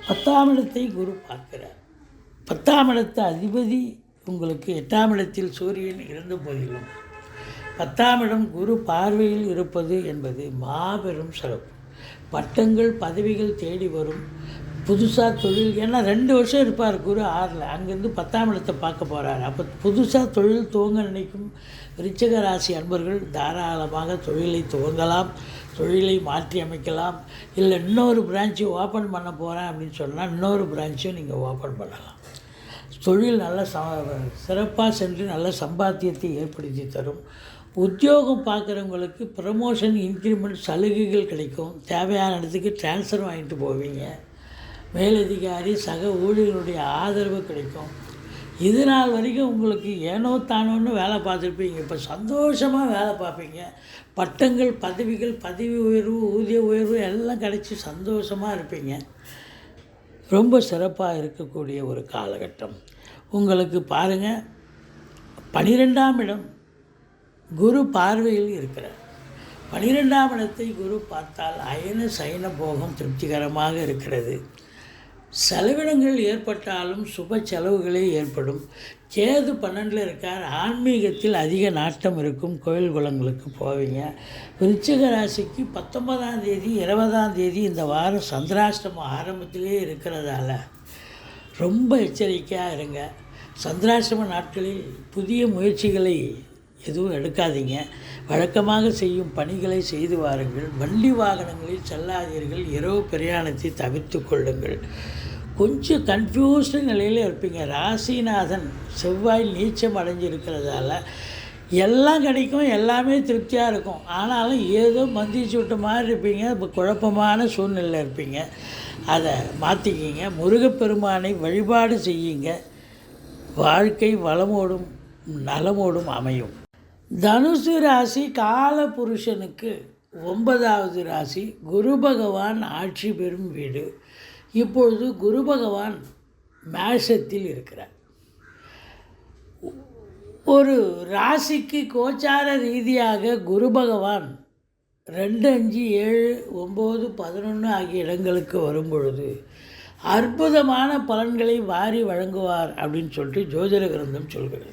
10ஆம் இடத்தை குரு பார்க்கிறார். 10ஆம் இடத்து அதிபதி உங்களுக்கு 8ஆம் இடத்தில் சூரியன் இருந்த போதிலும் 10ஆம் இடம் குரு பார்வையில் இருப்பது என்பது மாபெரும் சிறப்பு. பட்டங்கள் பதவிகள் தேடி வரும், புதுசாக தொழில். ஏன்னா 2 வருஷம் இருப்பார் குரு 6ல், அங்கேருந்து 10ஆம் இடத்தை பார்க்க போகிறார். அப்போ புதுசாக தொழில் துவங்க நினைக்கும் விருச்சிக ராசி அன்பர்கள் தாராளமாக தொழிலை துவங்கலாம், தொழிலை மாற்றி அமைக்கலாம். இல்லை இன்னொரு பிரான்ச்சு ஓப்பன் பண்ண போகிறேன் அப்படின்னு சொன்னால் இன்னொரு பிரான்ச்சும் நீங்கள் ஓப்பன் பண்ணலாம். தொழில் நல்ல சிறப்பாக சென்று நல்ல சம்பாத்தியத்தை ஏற்படுத்தி தரும். உத்தியோகம் பார்க்குறவங்களுக்கு ப்ரமோஷன் இன்க்ரிமெண்ட் சலுகைகள் கிடைக்கும். தேவையான இடத்துக்கு ட்ரான்ஸ்ஃபர் வாங்கிட்டு போவீங்க. மேலதிகாரி சக ஊழியர்களுடைய ஆதரவு கிடைக்கும். இது நாள் வரைக்கும் உங்களுக்கு ஏனோ தானோன்னு வேலை பார்த்துருப்பீங்க, இப்போ சந்தோஷமாக வேலை பார்ப்பீங்க. பட்டங்கள் பதவிகள் பதவி உயர்வு ஊதிய உயர்வு எல்லாம் கிடைச்சி சந்தோஷமாக இருப்பீங்க. ரொம்ப சிறப்பாக இருக்கக்கூடிய ஒரு காலகட்டம் உங்களுக்கு. பாருங்கள், 12ஆம் இடம் குரு பார்வையில் இருக்கிறார். 12ஆம் இடத்தை குரு பார்த்தால் அயன சயன போகம் திருப்திகரமாக இருக்கிறது. செலவினங்கள் ஏற்பட்டாலும் சுப செலவுகளே ஏற்படும். கேது 12ல் இருக்கார், ஆன்மீகத்தில் அதிக நாட்டம் இருக்கும், கோயில் குளங்களுக்கு போவீங்க. விருச்சிக ராசிக்கு 19ஆம் தேதி 20ஆம் தேதி இந்த வாரம் சந்திராஷ்டமம் ஆரம்பத்திலே இருக்கிறதால ரொம்ப எச்சரிக்கையாக இருங்க. சந்திராஷ்டம நாட்களில் புதிய முயற்சிகளை எதுவும் எடுக்காதீங்க. வழக்கமாக செய்யும் பணிகளை செய்து வாருங்கள். வண்டி வாகனங்களில் செல்லாதீர்கள். இரவு பிரயாணத்தை தவிர்த்து கொள்ளுங்கள். கொஞ்சம் கன்ஃபியூஸ்டு நிலையில் இருப்பீங்க. ராசிநாதன் செவ்வாய் நீச்சம் அடைஞ்சிருக்கிறதால எல்லாம் கிடைக்கும், எல்லாமே திருப்தியாக இருக்கும். ஆனாலும் ஏதோ மந்திரிச்சு விட்ட மாதிரி இருப்பீங்க, இப்போ குழப்பமான சூழ்நிலையில் இருப்பீங்க. அதை மாற்றிக்கிங்க. முருகப்பெருமானை வழிபாடு செய்யுங்க. வாழ்க்கை வளமோடும் நலமோடும் அமையும். தனுசு ராசி கால புருஷனுக்கு 9வது ராசி. குரு பகவான் ஆட்சி பெறும் வீடு. இப்பொழுது குரு பகவான் மேஷத்தில் இருக்கிறார். ஒரு ராசிக்கு கோச்சார ரீதியாக குரு பகவான் 2, 5, 7, 9, 11 ஆகிய இடங்களுக்கு வரும் பொழுது அற்புதமான பலன்களை வாரி வழங்குவார் அப்படின்னு சொல்லிட்டு ஜோதிட கிரந்தம் சொல்கிறது.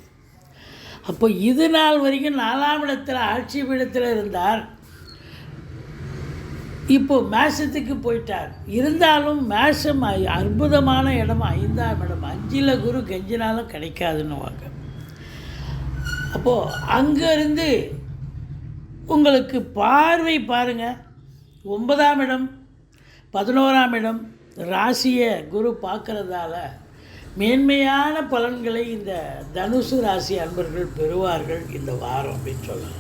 அப்போ இது நாள் வரைக்கும் 4ஆம் இடத்துல ஆட்சி பீடத்தில் இருந்தார், இப்போது மேஷத்துக்கு போயிட்டார். இருந்தாலும் மேஷம் அற்புதமான இடம், 5ஆம் இடம். 5ல் குரு கெஞ்சினாலும் கிடைக்காதுன்னு வாங்க. அப்போது அங்கேருந்து உங்களுக்கு பார்வை பாருங்கள், 9ஆம் இடம் 11ஆம் இடம் ராசியை குரு பார்க்கறதால மேன்மையான பலன்களை இந்த தனுசு ராசி அன்பர்கள் பெறுவார்கள் இந்த வாரம் அப்படின்னு சொல்லலாம்.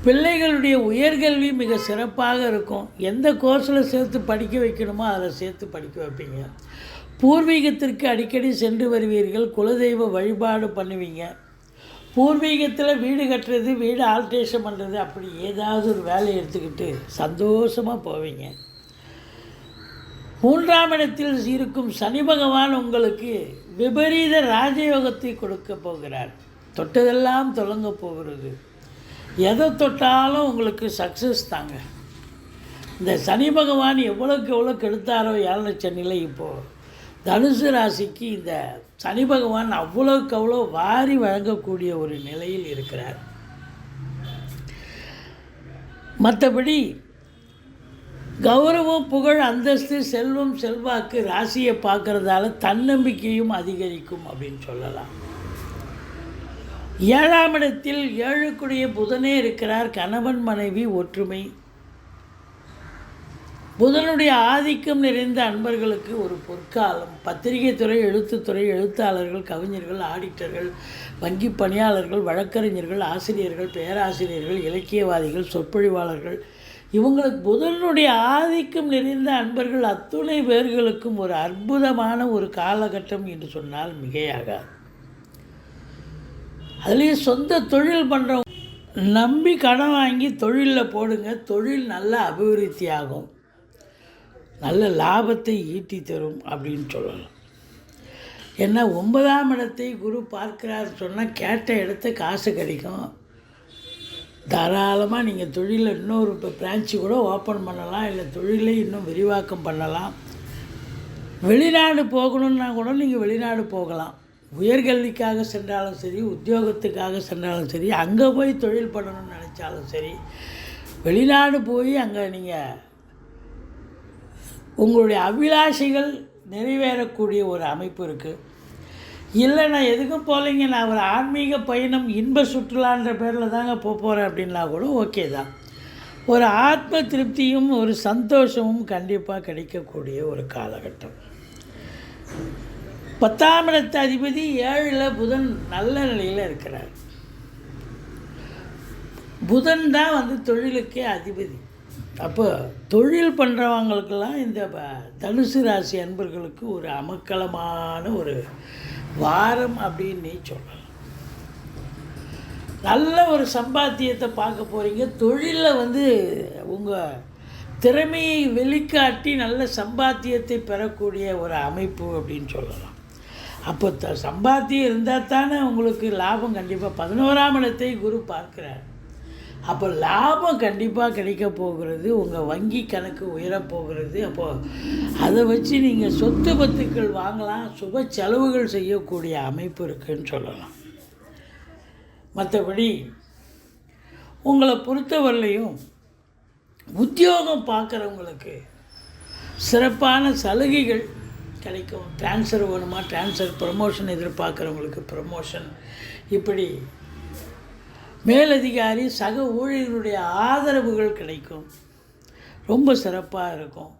பிள்ளைகளுடைய உயர்கல்வி மிக சிறப்பாக இருக்கும். எந்த கோர்ஸில் சேர்த்து படிக்க வைக்கணுமோ அதில் சேர்த்து படிக்க வைப்பீங்க. பூர்வீகத்திற்கு அடிக்கடி சென்று வருவீர்கள். குலதெய்வ வழிபாடு பண்ணுவீங்க. பூர்வீகத்தில் வீடு கட்டுறது, வீடு ஆல்ட்ரேஷன் பண்ணுறது, அப்படி ஏதாவது ஒரு வேலையை எடுத்துக்கிட்டு சந்தோஷமாக போவீங்க. 3ஆம் இடத்தில் இருக்கும் சனி பகவான் உங்களுக்கு விபரீத ராஜயோகத்தை கொடுக்க போகிறார். தொட்டதெல்லாம் தொடங்க போகிறது. எதை தொட்டாலும் உங்களுக்கு சக்ஸஸ் தாங்க. இந்த சனி பகவான் எவ்வளோக்கு எவ்வளோ கெடுத்தாரோ 7 சனியில் இப்போது தனுசு ராசிக்கு இந்த சனி பகவான் அவ்வளோக்கு அவ்வளோ வாரி வழங்கக்கூடிய ஒரு நிலையில் இருக்கிறார். மற்றபடி கௌரவம், புகழ், அந்தஸ்து, செல்வம், செல்வாக்கு ராசியை பார்க்குறதால தன்னம்பிக்கையும் அதிகரிக்கும் அப்படின்னு சொல்லலாம். 7ஆம் இடத்தில் 7க்குடைய புதனே இருக்கிறார். கணவன் மனைவி ஒற்றுமை. புதனுடைய ஆதிக்கம் நிறைந்த அன்பர்களுக்கு ஒரு பொற்காலம். பத்திரிகை துறை, எழுத்துத்துறை, எழுத்தாளர்கள், கவிஞர்கள், ஆடிட்டர்கள், வங்கி பணியாளர்கள், வழக்கறிஞர்கள், ஆசிரியர்கள், பேராசிரியர்கள், இலக்கியவாதிகள், சொற்பொழிவாளர்கள், இவங்களுக்கு புதனுடைய ஆதிக்கம் நிறைந்த அன்பர்கள் அத்துணை பேர்களுக்கும் ஒரு அற்புதமான ஒரு காலகட்டம் என்று சொன்னால் மிகையாகாது. அதுலேயும் சொந்த தொழில் பண்ணுறவங்க நம்பி கடன் வாங்கி தொழிலில் போடுங்க. தொழில் நல்ல அபிவிருத்தி ஆகும், நல்ல லாபத்தை ஈட்டி தரும் அப்படின்னு சொல்லலாம். ஏன்னா 9ஆம் இடத்தை குரு பார்க்கிறார் சொன்னால் கேட்ட இடத்த காசு கிடைக்கும். தாராளமாக நீங்கள் தொழிலில் இன்னொரு பிரான்ச்சு கூட ஓப்பன் பண்ணலாம், இல்லை தொழிலை இன்னும் விரிவாக்கம் பண்ணலாம். வெளிநாடு போகணுன்னா கூட நீங்கள் வெளிநாடு போகலாம். உயர்கல்விக்காக சென்றாலும் சரி, உத்தியோகத்துக்காக சென்றாலும் சரி, அங்கே போய் தொழில் பண்ணணும்னு நினச்சாலும் சரி, வெளிநாடு போய் அங்கே நீங்கள் உங்களுடைய அபிலாஷைகள் நிறைவேறக்கூடிய ஒரு அமைப்பு இருக்குது. இல்லை நான் எதுக்கும் போகலைங்க, நான் ஒரு ஆன்மீக பயணம், இன்ப சுற்றுலான்ற பேரில் தாங்க போகிறேன் அப்படின்னா கூட ஓகே தான். ஒரு ஆத்ம திருப்தியும் ஒரு சந்தோஷமும் கண்டிப்பாக கிடைக்கக்கூடிய ஒரு காலகட்டம். 10ஆம் இடத்து அதிபதி 7ல் புதன் நல்ல நிலையில் இருக்கிறார். புதன் தான் தொழிலுக்கே அதிபதி. அப்போ தொழில் பண்ணுறவங்களுக்கெல்லாம் இந்த தனுசு ராசி அன்பர்களுக்கு ஒரு அமக்கலமான ஒரு வாரம் அப்படின்னு சொல்லலாம். நல்ல ஒரு சம்பாத்தியத்தை பார்க்க போகிறீங்க. தொழிலில் உங்கள் திறமையை வெளிக்காட்டி நல்ல சம்பாத்தியத்தை பெறக்கூடிய ஒரு அமைப்பு அப்படின்னு சொல்லலாம். அப்போ சம்பாத்தியம் இருந்தால் தானே உங்களுக்கு லாபம். கண்டிப்பாக 11ஆம் இடத்தை குரு பார்க்கிறார். அப்போ லாபம் கண்டிப்பாக கிடைக்க போகிறது. உங்கள் வங்கி கணக்கு உயரப்போகிறது. அப்போது அதை வச்சு நீங்கள் சொத்து பத்துக்கள் வாங்கலாம், சுப செலவுகள் செய்யக்கூடிய அமைப்பு இருக்குதுன்னு சொல்லலாம். மற்றபடி உங்களை பொறுத்தவரையிலையும் உத்தியோகம் பார்க்குறவங்களுக்கு சிறப்பான சலுகைகள் கிடைக்கும். ட்ரான்ஸ்ஃபர் வேணுமா ட்ரான்ஸ்ஃபர், ப்ரமோஷன் எதிர்பார்க்குறவங்களுக்கு ப்ரமோஷன், இப்படி மேலதிகாரி சக ஊழியர்களுடைய ஆதரவுகள் கிடைக்கும். ரொம்ப சிறப்பாக இருக்கும்.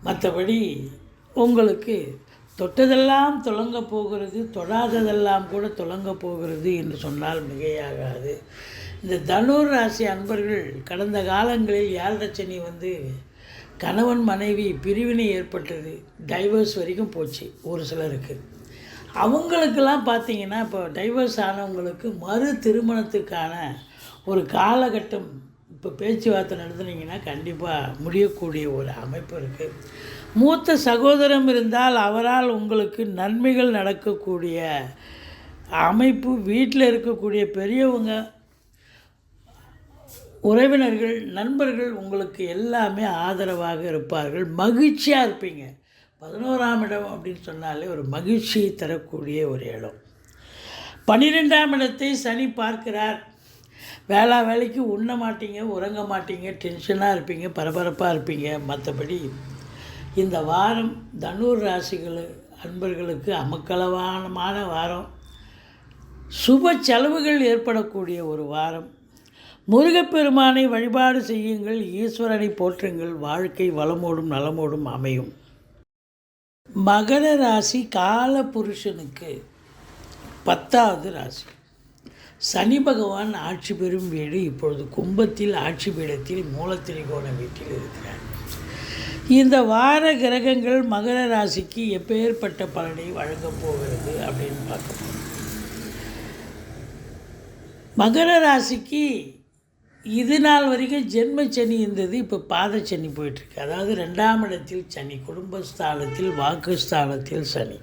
மற்றபடி உங்களுக்கு தொட்டதெல்லாம் தொடங்க போகிறது, தொடாததெல்லாம் கூட தொடங்க போகிறது என்று சொன்னால் மிகையாகாது. இந்த தனுர் ராசி அன்பர்கள் கடந்த காலங்களில் 7 சனி கணவன் மனைவி பிரிவினை ஏற்பட்டது, டைவர்ஸ் வரைக்கும் போச்சு ஒரு சிலருக்கு. அவங்களுக்கெல்லாம் பார்த்திங்கன்னா இப்போ டைவர்ஸ் ஆனவங்களுக்கு மறு திருமணத்துக்கான ஒரு காலகட்டம் இப்போ பேச்சுவார்த்தை நடத்துனீங்கன்னா கண்டிப்பாக முடியக்கூடிய ஒரு அமைப்பு இருக்குது. மூத்த சகோதரம் இருந்தால் அவரால் உங்களுக்கு நன்மைகள் நடக்கக்கூடிய அமைப்பு. வீட்டில் இருக்கக்கூடிய பெரியவங்க, உறவினர்கள், நண்பர்கள் உங்களுக்கு எல்லாமே ஆதரவாக இருப்பார்கள். மகிழ்ச்சியாக இருப்பீங்க. 11ஆம் இடம் அப்படின்னு சொன்னாலே ஒரு மகிழ்ச்சியை தரக்கூடிய ஒரு இடம். 12ஆம் இடத்தை சனி பார்க்கிறார். வேலைக்கு உண்ண மாட்டீங்க, உறங்க மாட்டீங்க, டென்ஷனாக இருப்பீங்க, பரபரப்பாக இருப்பீங்க. மற்றபடி இந்த வாரம் தனுர் ராசிகள் அன்பர்களுக்கு அமக்கலவானமான வாரம். சுப செலவுகள் ஏற்படக்கூடிய ஒரு வாரம். முருகப்பெருமானை வழிபாடு செய்யுங்கள், ஈஸ்வரனை போற்றுங்கள், வாழ்க்கை வளமோடும் நலமோடும் அமையும். மகர ராசி கால புருஷனுக்கு 10வது ராசி. சனி பகவான் ஆட்சி பெறும் வீடு இப்பொழுது கும்பத்தில் ஆட்சி பீடத்தில் மூலத்திரிகோண வீட்டில் இருக்கிறார். இந்த வார கிரகங்கள் மகர ராசிக்கு எப்பேற்பட்ட பலனை வழங்கப் போகிறது அப்படின்னு பார்க்க போகிறோம். மகர ராசிக்கு இது நாள் வரைக்கும் ஜென்ம சனி இருந்தது, இப்போ பாத சனி போயிட்டுருக்கு. அதாவது 2ஆம் இடத்தில் சனி, குடும்பஸ்தானத்தில் வாக்குஸ்தானத்தில் சனி.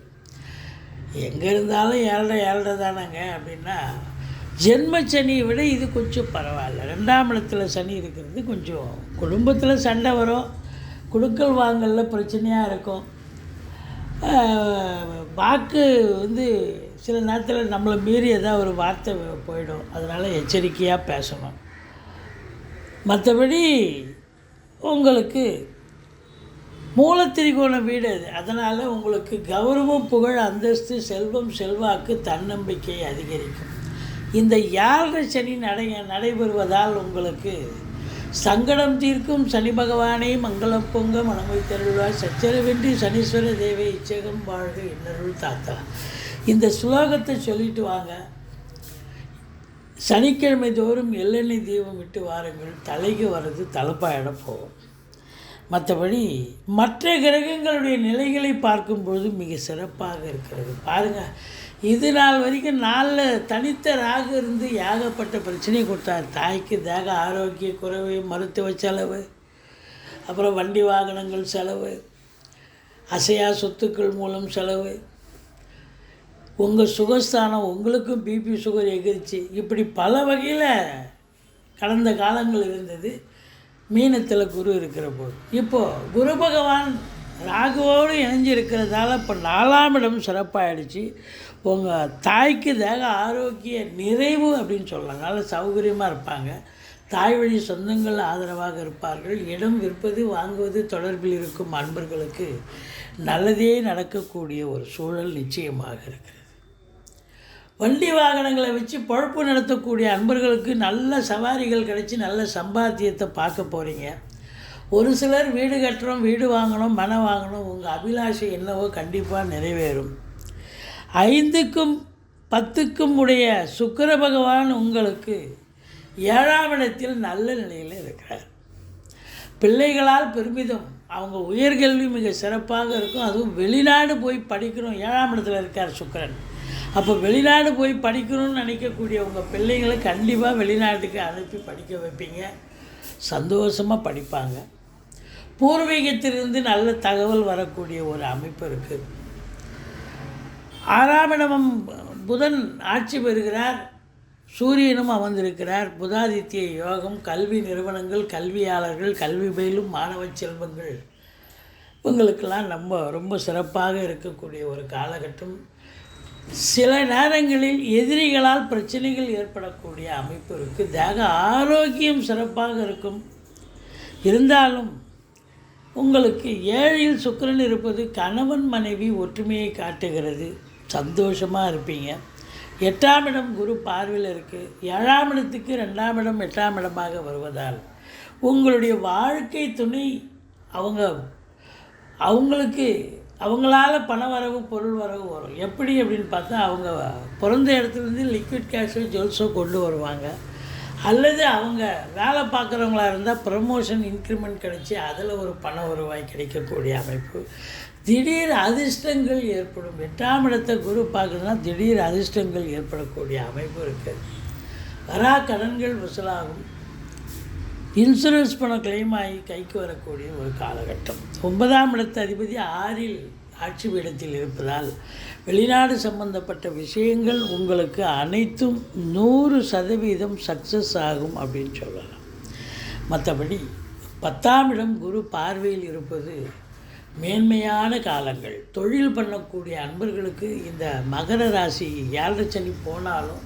எங்கே இருந்தாலும் ஏழரை தானங்க அப்படின்னா, ஜென்ம சனியை விட இது கொஞ்சம் பரவாயில்ல. 2ஆம் இடத்துல சனி இருக்கிறது கொஞ்சம் குடும்பத்தில் சண்டை வரும், கொடுக்கல் வாங்கலில் பிரச்சனையாக இருக்கும். வாக்கு சில நேரத்தில் நம்மளை மீறி ஏதாவது ஒரு வார்த்தை போயிடும். அதனால் எச்சரிக்கையாக பேசணும். மற்றபடி உங்களுக்கு மூலத்திரிகோண வீடு அது. அதனால் உங்களுக்கு கௌரவம், புகழ், அந்தஸ்து, செல்வம், செல்வாக்கு, தன்னம்பிக்கை அதிகரிக்கும். இந்த 7.5 சனி நடைபெறுவதால் உங்களுக்கு சங்கடம் தீர்க்கும் சனி பகவானே மங்களம் பொங்க மனமை தருள்வாய், சச்சரவின்றி சனீஸ்வர தேவை இச்சகம் வாழ்க இன்னருள் தாத்தா. இந்த ஸ்லோகத்தை சொல்லிட்டு வாங்க. சனிக்கிழமை தோறும் எள்ளெண்ணெய் தீபம் விட்டு வாருங்கள். தலைக்கு வர்றது தலைப்பாயிடம் போகும். மற்றபடி மற்ற கிரகங்களுடைய நிலைகளை பார்க்கும்பொழுது மிக சிறப்பாக இருக்கிறது. பாருங்கள், இது நாள் வரைக்கும் 4 தனித்த ராகு இருந்து ஏகப்பட்ட பிரச்சனை கொடுத்தார். தாய்க்கு தேக ஆரோக்கிய குறைவு, மருத்துவ செலவு, அப்புறம் வண்டி வாகனங்கள் செலவு, அசையா சொத்துக்கள் மூலம் செலவு, உங்கள் சுகஸ்தானம் உங்களுக்கும் பிபி சுகர் எகிரிச்சு, இப்படி பல வகையில் கடந்த காலங்கள் இருந்தது. மீனத்தில் குரு இருக்கிற போது இப்போது குரு பகவான் ராகுவோடு இணைஞ்சு இருக்கிறதால இப்போ 4ஆம் இடம் சிறப்பாகிடுச்சு. உங்கள் தாய்க்கு தேக ஆரோக்கிய நிறைவு அப்படின்னு சொல்லலாம். நல்ல சௌகரியமாக இருப்பாங்க. தாய் வழி சொந்தங்கள் ஆதரவாக இருப்பார்கள். இடம் விற்பது வாங்குவது தொடர்பில் இருக்கும் அன்பர்களுக்கு நல்லதே நடக்கக்கூடிய ஒரு சூழல் நிச்சயமாக இருக்கிறது. வண்டி வாகனங்களை வச்சு பொழப்பு நடத்தக்கூடிய அன்பர்களுக்கு நல்ல சவாரிகள் கிடச்சி நல்ல சம்பாத்தியத்தை பார்க்க போகிறீங்க. ஒரு சிலர் வீடு கட்டுறோம், வீடு வாங்கணும், மனம் வாங்கணும், உங்கள் அபிலாஷை என்னவோ கண்டிப்பாக நிறைவேறும். 5க்கும் 10க்கும் உடைய சுக்கிர பகவான் உங்களுக்கு 7ஆம் இடத்தில் நல்ல நிலையில் இருக்கிறார். பிள்ளைகளால் பெருமிதம், அவங்க உயர்கல்வி மிக சிறப்பாக இருக்கும். அதுவும் வெளிநாடு போய் படிக்கணும், 7ஆம் இடத்துல இருக்கார் சுக்கிரன். அப்போ வெளிநாடு போய் படிக்கணும்னு நினைக்கக்கூடிய உங்கள் பிள்ளைங்களை கண்டிப்பாக வெளிநாட்டுக்கு அனுப்பி படிக்க வைப்பீங்க. சந்தோஷமாக படிப்பாங்க. பூர்வீகத்திலிருந்து நல்ல தகவல் வரக்கூடிய ஒரு அமைப்பு இருக்குது. 6ஆம் இடம் புதன் ஆட்சி பெறுகிறார். சூரியனும் அமர்ந்திருக்கிறார். புதாதித்ய யோகம், கல்வி நிறுவனங்கள், கல்வியாளர்கள், கல்வி பயிலும் மாணவ செல்வங்கள், இவங்களுக்கெல்லாம் ரொம்ப சிறப்பாக இருக்கக்கூடிய ஒரு காலகட்டம். சில நேரங்களில் எதிரிகளால் பிரச்சனைகள் ஏற்படக்கூடிய அமைப்பு இருக்குது. தேக ஆரோக்கியம் சிறப்பாக இருக்கும். இருந்தாலும் உங்களுக்கு 7இல் சுக்கிரன் இருப்பது கணவன் மனைவி ஒற்றுமையை காட்டுகிறது. சந்தோஷமாக இருப்பீங்க. 8ஆம் இடம் குரு பார்வையில் இருக்குது. 7ஆம் இடத்துக்கு 2ஆம் இடம் 8ஆம் இடமாக வருவதால் உங்களுடைய வாழ்க்கை துணை அவங்களுக்கு அவங்களால பண வரவு பொருள் வரவு வரும். எப்படி அப்படின்னு பார்த்தா, அவங்க பிறந்த இடத்துலேருந்து லிக்விட் கேஷோ ஜுவல்ஸோ கொண்டு வருவாங்க. அல்லது அவங்க வேலை பார்க்குறவங்களா இருந்தால் ப்ரமோஷன் இன்க்ரிமெண்ட் கிடச்சி அதில் ஒரு பண வருவாய் கிடைக்கக்கூடிய அமைப்பு. திடீர் அதிர்ஷ்டங்கள் ஏற்படும். 8ஆம் இடத்தை குரு பார்க்குறதுனா திடீர் அதிர்ஷ்டங்கள் ஏற்படக்கூடிய அமைப்பு இருக்குது. வரா கடன்கள் வசூலாகும். இன்சூரன்ஸ் பணம் கிளைம் ஆகி கைக்கு வரக்கூடிய ஒரு காலகட்டம். 9ஆம் இடத்து அதிபதி 6இல் ஆட்சி பீடத்தில் இருப்பதால் வெளிநாடு சம்பந்தப்பட்ட விஷயங்கள் உங்களுக்கு அனைத்தும் 100% சக்ஸஸ் ஆகும் அப்படின்னு சொல்லலாம். மற்றபடி 10ஆம் இடம் குரு பார்வையில் இருப்பது மேன்மையான காலங்கள். தொழில் பண்ணக்கூடிய அன்பர்களுக்கு இந்த மகர ராசி 7.5 சனி போனாலும்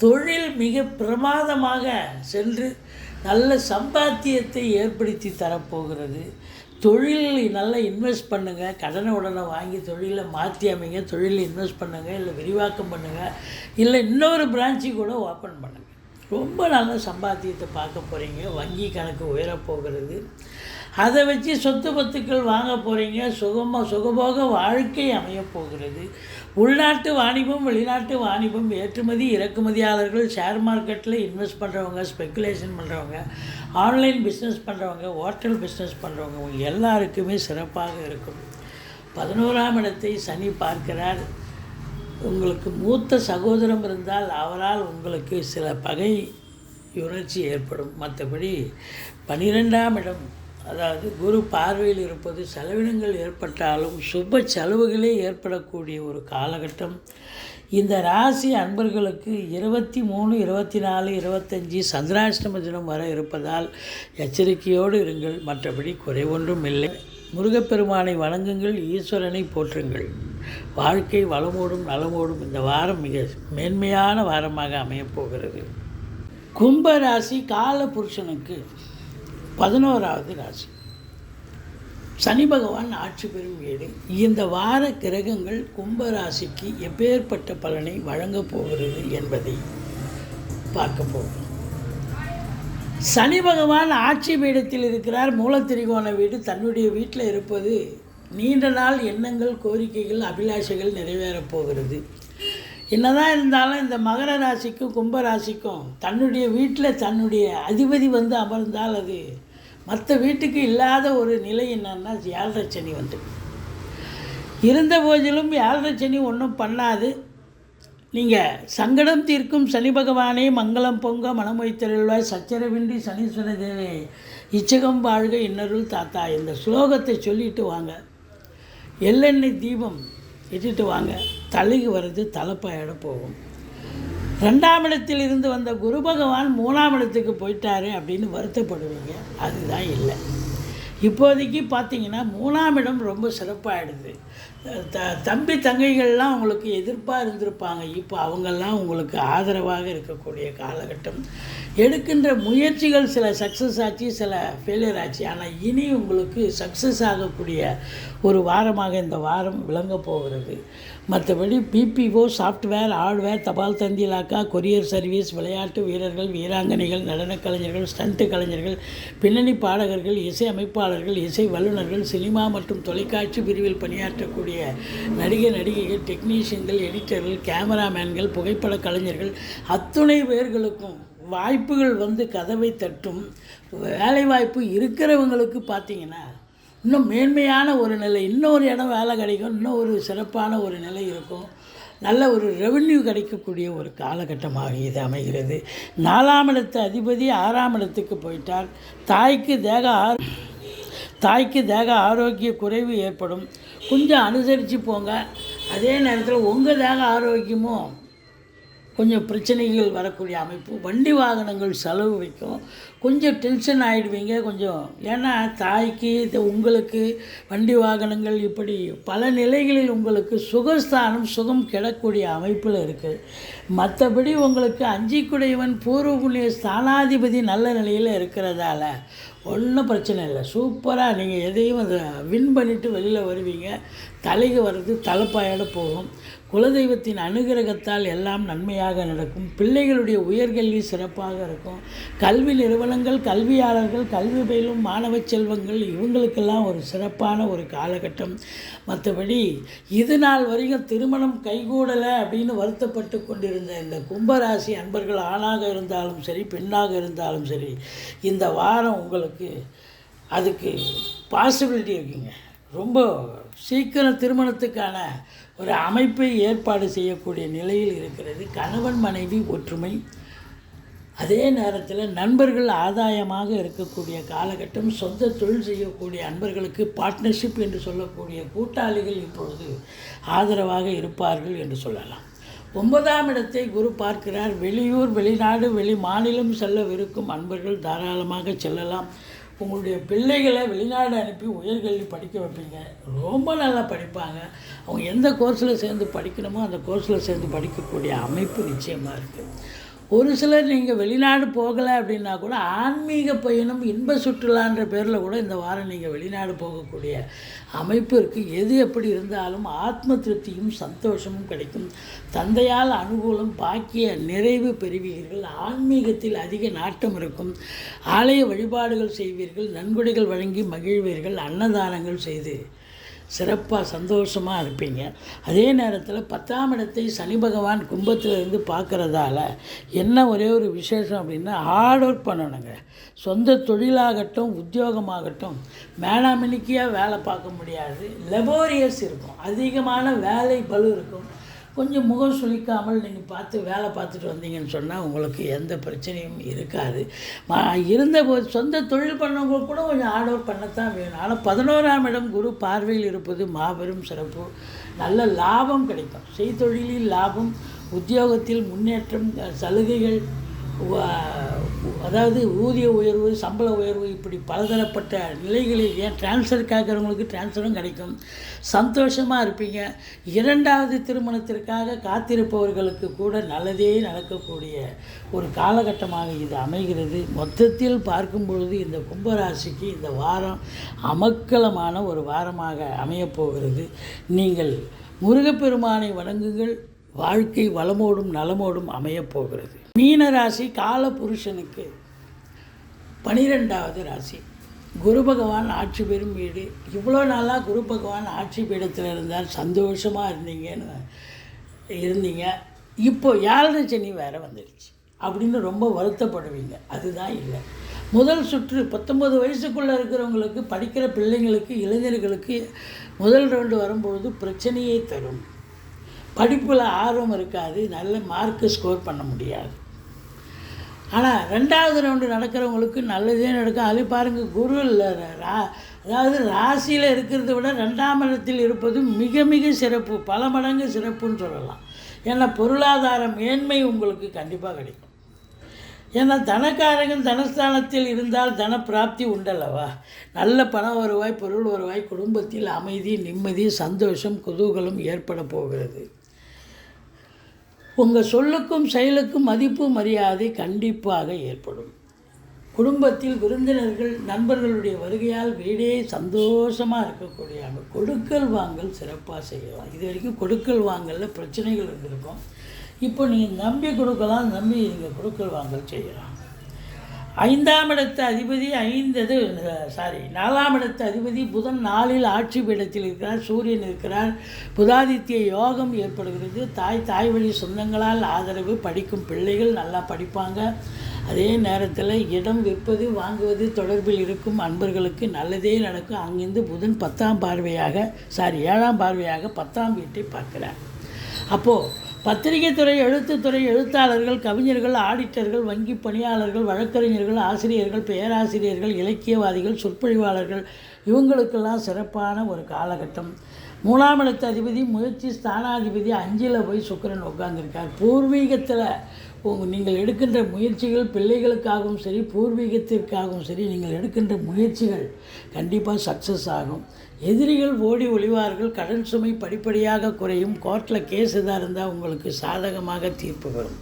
தொழில் மிக பிரமாதமாக சென்று நல்ல சம்பாத்தியத்தை ஏற்படுத்தி தரப்போகிறது. தொழிலில் நல்லா இன்வெஸ்ட் பண்ணுங்கள். கடனை உடனே வாங்கி தொழிலை மாற்றி அமைங்க. தொழிலில் இன்வெஸ்ட் பண்ணுங்கள், இல்லை விரிவாக்கம் பண்ணுங்கள், இல்லை இன்னொரு பிரான்ச்சு கூட ஓப்பன் பண்ணுங்கள். ரொம்ப நல்ல சம்பாத்தியத்தை பார்க்க போகிறீங்க. வங்கி கணக்கு உயரப்போகிறது. அதை வச்சு சொத்து பத்துக்கள் வாங்க போகிறீங்க. சுகபோக வாழ்க்கை அமையப்போகிறது. உள்நாட்டு வாணிபம், வெளிநாட்டு வாணிபம், ஏற்றுமதி இறக்குமதியாளர்கள், ஷேர் மார்க்கெட்டில் இன்வெஸ்ட் பண்ணுறவங்க, ஸ்பெக்குலேஷன் பண்ணுறவங்க, ஆன்லைன் பிஸ்னஸ் பண்ணுறவங்க, ஹோட்டல் பிஸ்னஸ் பண்ணுறவங்க, அவங்க எல்லாருக்குமே சிறப்பாக இருக்கும். 11ஆம் இடத்தை சனி பார்க்கிறார். உங்களுக்கு மூத்த சகோதரம் இருந்தால் அவரால் உங்களுக்கு சில பகை உணர்ச்சி ஏற்படும். மற்றபடி 12ஆம் இடம், அதாவது குரு பார்வையில் இருப்பது, செலவினங்கள் ஏற்பட்டாலும் சுப செலவுகளே ஏற்படக்கூடிய ஒரு காலகட்டம். இந்த ராசி அன்பர்களுக்கு 23, 24, 25 சந்திராஷ்டம தினம் வர இருப்பதால் எச்சரிக்கையோடு இருங்கள். மற்றபடி குறை ஒன்றும் இல்லை. முருகப்பெருமானை வணங்குங்கள், ஈஸ்வரனை போற்றுங்கள். வாழ்க்கை வளமோடும் நலமோடும் இந்த வாரம் மிக மேன்மையான வாரமாக அமையப்போகிறது. கும்ப ராசி கால புருஷனுக்கு 11வது ராசி. சனி பகவான் ஆட்சி பெறும் வீடு. இந்த வார கிரகங்கள் கும்ப ராசிக்கு எப்பேற்பட்ட பலனை வழங்கப் போகிறது என்பதை பார்க்க போகிறோம். சனி பகவான் ஆட்சி பீடத்தில் இருக்கிறார். மூலத்திரிகோண வீடு. தன்னுடைய வீட்டில் இருப்பது நீண்ட நாள் எண்ணங்கள், கோரிக்கைகள், அபிலாஷைகள் நிறைவேறப் போகிறது. என்னதான் இருந்தாலும் இந்த மகர ராசிக்கும் கும்ப ராசிக்கும் தன்னுடைய வீட்டில் தன்னுடைய அதிபதி வந்து அமர்ந்தால் அது மற்ற வீட்டுக்கு இல்லாத ஒரு நிலை. என்னன்னா 7.5 சனி வந்து இருந்த போதிலும் 7.5 சனி ஒன்றும் பண்ணாது. நீங்கள் சங்கடம் தீர்க்கும் சனி பகவானே மங்களம் பொங்க மனம் வைத்தருள்வாய், சச்சரவின்றி சனீஸ்வர தேவே இச்சகம் வாழ்க இன்னருள் தாத்தா. இந்த ஸ்லோகத்தை சொல்லிட்டு வாங்க. எள்ளெண்ணெய் தீபம் இட்டுட்டு வாங்க. தலைக்கு வர்றது தலைப்பாயிட போகும். 2ஆம் இடத்தில் இருந்து வந்த குரு பகவான் 3ஆம் இடத்துக்கு போயிட்டாரு அப்படின்னு வருத்தப்படுவீங்க. அதுதான் இல்லை. இப்போதைக்கு பார்த்தீங்கன்னா 3ஆம் இடம் ரொம்ப சிறப்பாகிடுது. தம்பி தங்கைகள்லாம் உங்களுக்கு எதிர்ப்பாக இருந்திருப்பாங்க. இப்போ அவங்கெல்லாம் உங்களுக்கு ஆதரவாக இருக்கக்கூடிய காலகட்டம். எடுக்கின்ற முயற்சிகள் சில சக்ஸஸ் ஆச்சு, சில ஃபெயிலியர் ஆச்சு. ஆனால் இனி உங்களுக்கு சக்ஸஸ் ஆகக்கூடிய ஒரு வாரமாக இந்த வாரம் விளங்க போகிறது. மற்றபடி பிபிஓ, சாஃப்ட்வேர், ஹார்ட்வேர், தபால் தந்தி இலாக்கா, கொரியர் சர்வீஸ், விளையாட்டு வீரர்கள், வீராங்கனைகள், நடன கலைஞர்கள், ஸ்டண்ட் கலைஞர்கள், பின்னணி பாடகர்கள், இசை அமைப்பாளர்கள், இசை வல்லுநர்கள், சினிமா மற்றும் தொலைக்காட்சி பிரிவில் பணியாற்றக்கூடிய நடிகைகள், டெக்னீஷியன்கள், எடிட்டர்கள், கேமராமேன்கள், புகைப்பட கலைஞர்கள் அத்துணை பேர்களுக்கும் வாய்ப்புகள் வந்து கதவை தட்டும். வேலைவாய்ப்பு இருக்கிறவங்களுக்கு பார்த்திங்கன்னா இன்னும் மேன்மையான ஒரு நிலை, இன்னொரு இடம் வேலை கிடைக்கும், இன்னும் ஒரு சிறப்பான ஒரு நிலை இருக்கும். நல்ல ஒரு ரெவென்யூ கிடைக்கக்கூடிய ஒரு காலகட்டமாக இது அமைகிறது. 4ஆம் இடத்து அதிபதி 6ஆம் இடத்துக்கு போயிட்டார். தாய்க்கு தேக ஆரோக்கிய குறைவு ஏற்படும். கொஞ்சம் அனுசரித்து போங்க. அதே நேரத்தில் உங்கள் தேக ஆரோக்கியமும் கொஞ்சம் பிரச்சனைகள் வரக்கூடிய அமைப்பு. வண்டி வாகனங்கள் செலவு வைக்கும். கொஞ்சம் டென்ஷன் ஆகிடுவீங்க கொஞ்சம். ஏன்னா தாய்க்கு உங்களுக்கு வண்டி வாகனங்கள் இப்படி பல நிலைகளில் உங்களுக்கு சுகம் கிடக்கூடிய அமைப்பில் இருக்குது. மற்றபடி உங்களுக்கு 5 பூர்வ புண்ணிய ஸ்தானாதிபதி நல்ல நிலையில் இருக்கிறதால ஒன்றும் பிரச்சனை இல்லை. சூப்பராக நீங்கள் எதையும் அதை வின் பண்ணிவிட்டு வெளியில் வருவீங்க. தலைக்கு வர்றது தலைப்பாயோட போகும். குலதெய்வத்தின் அனுகிரகத்தால் எல்லாம் நன்மையாக நடக்கும். பிள்ளைகளுடைய உயர்கல்வி சிறப்பாக இருக்கும். கல்வி நிறுவனங்கள், கல்வியாளர்கள், கல்வி பயிலும் மாணவ செல்வங்கள் இவங்களுக்கெல்லாம் ஒரு சிறப்பான ஒரு காலகட்டம். மற்றபடி இது நாள் வரைக்கும் திருமணம் கைகூடலை அப்படின்னு வருத்தப்பட்டு கொண்டிருந்த இந்த கும்பராசி அன்பர்கள் ஆணாக இருந்தாலும் சரி, பெண்ணாக இருந்தாலும் சரி, இந்த வாரம் உங்களுக்கு அதுக்கு பாசிபிலிட்டி இருக்குங்க. ரொம்ப சீக்கிரம் திருமணத்துக்கான ஒரு அமைப்பை ஏற்பாடு செய்யக்கூடிய நிலையில் இருக்கிறது. கணவன் மனைவி ஒற்றுமை, அதே நேரத்தில் நண்பர்கள் ஆதாயமாக இருக்கக்கூடிய காலகட்டம். சொந்த தொழில் செய்யக்கூடிய அன்பர்களுக்கு பார்ட்னர்ஷிப் என்று சொல்லக்கூடிய கூட்டாளிகள் இப்பொழுது ஆதரவாக இருப்பார்கள் என்று சொல்லலாம். 9ஆம் இடத்தை குரு பார்க்கிறார். வெளியூர், வெளிநாடு, வெளி மாநிலம் செல்லவிருக்கும் அன்பர்கள் தாராளமாக செல்லலாம். உங்களுடைய பிள்ளைகளை வெளிநாடு அனுப்பி உயர்கல்வி படிக்க வைப்பீங்க. ரொம்ப நல்லா படிப்பாங்க. அவங்க எந்த கோர்ஸில் சேர்ந்து படிக்கணுமோ அந்த கோர்ஸில் சேர்ந்து படிக்கக்கூடிய அமைப்பு நிச்சயமாக இருக்குது. ஒரு சிலர் நீங்கள் வெளிநாடு போகலை அப்படின்னா கூட ஆன்மீக பயணம் இன்ப சுற்றுலான்ற பேரில் கூட இந்த வாரம் நீங்கள் வெளிநாடு போகக்கூடிய அமைப்பு இருக்குது. எது எப்படி இருந்தாலும் ஆத்ம திருப்தியும் சந்தோஷமும் கிடைக்கும். தந்தையால் அனுகூலம், பாக்கிய நிறைவு பெறுவீர்கள். ஆன்மீகத்தில் அதிக நாட்டம் இருக்கும். ஆலய வழிபாடுகள் செய்வீர்கள். நன்கொடைகள் வழங்கி மகிழ்வீர்கள். அன்னதானங்கள் செய்து சிறப்பாக சந்தோஷமாக இருப்பீங்க. அதே நேரத்தில் 10ஆம் இடத்தை சனி பகவான் கும்பத்திலிருந்து பார்க்குறதால என்ன ஒரே ஒரு விசேஷம் அப்படின்னா, ஹார்ட் ஒர்க் பண்ணணுங்க. சொந்த தொழிலாகட்டும் உத்தியோகமாகட்டும் மேனாமினிக்கியாக வேலை பார்க்க முடியாது. லெபோரியஸ் இருக்கும், அதிகமான வேலை பளு இருக்கும். கொஞ்சம் முகம் சுளிக்காமல் நீங்கள் பார்த்து வேலை பார்த்துட்டு வந்தீங்கன்னு சொன்னால் உங்களுக்கு எந்த பிரச்சனையும் இருக்காது. இருந்தபோது சொந்த தொழில் பண்ணவங்களுக்கு கூட கொஞ்சம் ஹார்ட் ஒர்க் பண்ணத்தான் வேணும். ஆனால் 11ஆம் இடம் குரு பார்வையில் இருப்பது மாபெரும் சிறப்பு. நல்ல லாபம் கிடைக்கும். செய்தொழிலில் லாபம், உத்தியோகத்தில் முன்னேற்றம், சலுகைகள், அதாவது ஊதிய உயர்வு, சம்பள உயர்வு, இப்படி பலதரப்பட்ட நிலைகளில் ஏன் டிரான்ஸ்ஃபர் கேட்குறவங்களுக்கு டிரான்ஸ்ஃபரும் கிடைக்கும். சந்தோஷமாக இருப்பீங்க. 2வது திருமணத்திற்காக காத்திருப்பவர்களுக்கு கூட நல்லதே நடக்கக்கூடிய ஒரு காலகட்டமாக இது அமைகிறது. மொத்தத்தில் பார்க்கும் பொழுது இந்த கும்பராசிக்கு இந்த வாரம் அமக்கலமான ஒரு வாரமாக அமையப்போகிறது. நீங்கள் முருகப்பெருமானை வணங்குங்கள். வாழ்க்கை வளமோடும் நலமோடும் அமையப்போகிறது. மீனராசி காலபுருஷனுக்கு 12வது ராசி. குரு பகவான் ஆட்சி பெறும் வீடு. இவ்வளோ நாளாக குரு பகவான் ஆட்சி பீடத்தில் இருந்தால் சந்தோஷமாக இருந்தீங்க. இப்போ 7 சனி வேறு வந்துடுச்சு அப்படின்னு ரொம்ப வருத்தப்படுவீங்க. அதுதான் இல்லை. முதல் சுற்று 19 வயசுக்குள்ளே இருக்கிறவங்களுக்கு, படிக்கிற பிள்ளைங்களுக்கு, இளைஞர்களுக்கு முதல் ரவுண்டு வரும்பொழுது பிரச்சனையை தரும். படிப்பில் ஆர்வம் இருக்காது. நல்ல மார்க்கு ஸ்கோர் பண்ண முடியாது. ஆனால் 2வது ரவுண்டு நடக்கிறவங்களுக்கு நல்லதே நடக்கும். அது பாருங்கள், குரு இல்லை, அதாவது ராசியில் இருக்கிறத விட 2ஆம் இடத்தில் இருப்பது மிக மிக சிறப்பு, பல மடங்கு சிறப்புன்னு சொல்லலாம். ஏன்னா பொருளாதார மேன்மை உங்களுக்கு கண்டிப்பாக கிடைக்கும். ஏன்னா தனக்காரகன் தனஸ்தானத்தில் இருந்தால் தன பிராப்தி உண்டல்லவா. நல்ல பண வருவாய், பொருள் வருவாய், குடும்பத்தில் அமைதி, நிம்மதி, சந்தோஷம், குதூகலம் ஏற்பட போகிறது. உங்கள் சொல்லுக்கும் செயலுக்கும் மதிப்பு மரியாதை கண்டிப்பாக ஏற்படும். குடும்பத்தில் விருந்தினர்கள், நண்பர்களுடைய வருகையால் வீடே சந்தோஷமாக இருக்கக்கூடிய கொடுக்கல் வாங்கல் சிறப்பாக செய்யலாம். இது வரைக்கும் கொடுக்கல் வாங்கலில் பிரச்சனைகள் இருந்திருக்கும். இப்போ நீங்கள் நம்பி கொடுக்கலாம், நம்பி நீங்கள் கொடுக்கல் வாங்கல் செய்யலாம். 5ஆம் இடத்து அதிபதி 4ஆம் இடத்து அதிபதி புதன் 4இல் ஆட்சி பீடத்தில் இருக்கிறார். சூரியன் இருக்கிறார். புதாதித்ய யோகம் ஏற்படுகிறது. தாய் வழி சொந்தங்களால் ஆதரவு. படிக்கும் பிள்ளைகள் நல்லா படிப்பாங்க. அதே நேரத்தில் இடம் விற்பது வாங்குவது தொடர்பில் இருக்கும் அன்பர்களுக்கு நல்லதே நடக்கும். அங்கிருந்து புதன் 7ஆம் பார்வையாக 10ஆம் வீட்டை பார்க்கிறார். அப்போது பத்திரிகை துறை, எழுத்துத்துறை, எழுத்தாளர்கள், கவிஞர்கள், ஆடிட்டர்கள், வங்கி பணியாளர்கள், வழக்கறிஞர்கள், ஆசிரியர்கள், பேராசிரியர்கள், இலக்கியவாதிகள், சொற்பொழிவாளர்கள், இவங்களுக்கெல்லாம் சிறப்பான ஒரு காலகட்டம். 3ஆம் இடத்து அதிபதி முயற்சி ஸ்தானாதிபதி 5இல் போய் சுக்கிரன் உட்கார்ந்துருக்கார். பூர்வீகத்தில் நீங்கள் எடுக்கின்ற முயற்சிகள், பிள்ளைகளுக்காகவும் சரி பூர்வீகத்திற்காகவும் சரி நீங்கள் எடுக்கின்ற முயற்சிகள் கண்டிப்பாக சக்ஸஸ் ஆகும். எதிரிகள் ஓடி ஒளிவார்கள். கடன் சுமை படிப்படியாக குறையும். கோர்ட்டில் கேஸ் எதாக இருந்தால் உங்களுக்கு சாதகமாக தீர்ப்பு வரும்.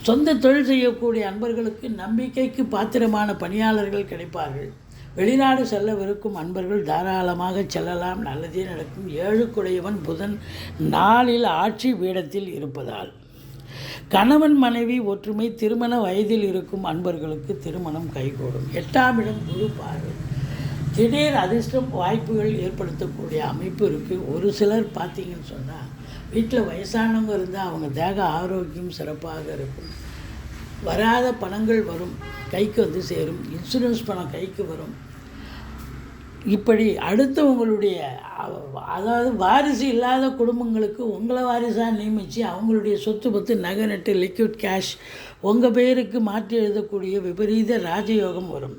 சொந்த தொழில் செய்யக்கூடிய அன்பர்களுக்கு நம்பிக்கைக்கு பாத்திரமான பணியாளர்கள் கிடைப்பார்கள். வெளிநாடு செல்லவிருக்கும் அன்பர்கள் தாராளமாக செல்லலாம். நல்லதே நடக்கும். 7க்குடையவன் புதன் 4இல் ஆட்சி பீடத்தில் இருப்பதால் கணவன் மனைவி ஒற்றுமை. திருமண வயதில் இருக்கும் அன்பர்களுக்கு திருமணம் கைகூடும். 8ஆம் இடம் குரு பார்வை. திடீர் அதிர்ஷ்டம் வாய்ப்புகள் ஏற்படுத்தக்கூடிய அமைப்பு இருக்குது. ஒரு சிலர் பார்த்திங்கன்னு சொன்னால் வீட்டில் வயசானவங்க இருந்தால் அவங்க தேக ஆரோக்கியம் சிறப்பாக இருக்கும். வராத பணங்கள் வரும், கைக்கு வந்து சேரும். இன்சூரன்ஸ் பணம் கைக்கு வரும். இப்படி அடுத்தவங்களுடைய, அதாவது வாரிசு இல்லாத குடும்பங்களுக்கு உங்களை வாரிசாக நியமித்து அவங்களுடைய சொத்து பத்து, நகை நட்டு, லிக்விட் கேஷ் உங்கள் பேருக்கு மாற்றி எழுதக்கூடிய விபரீத ராஜயோகம் வரும்.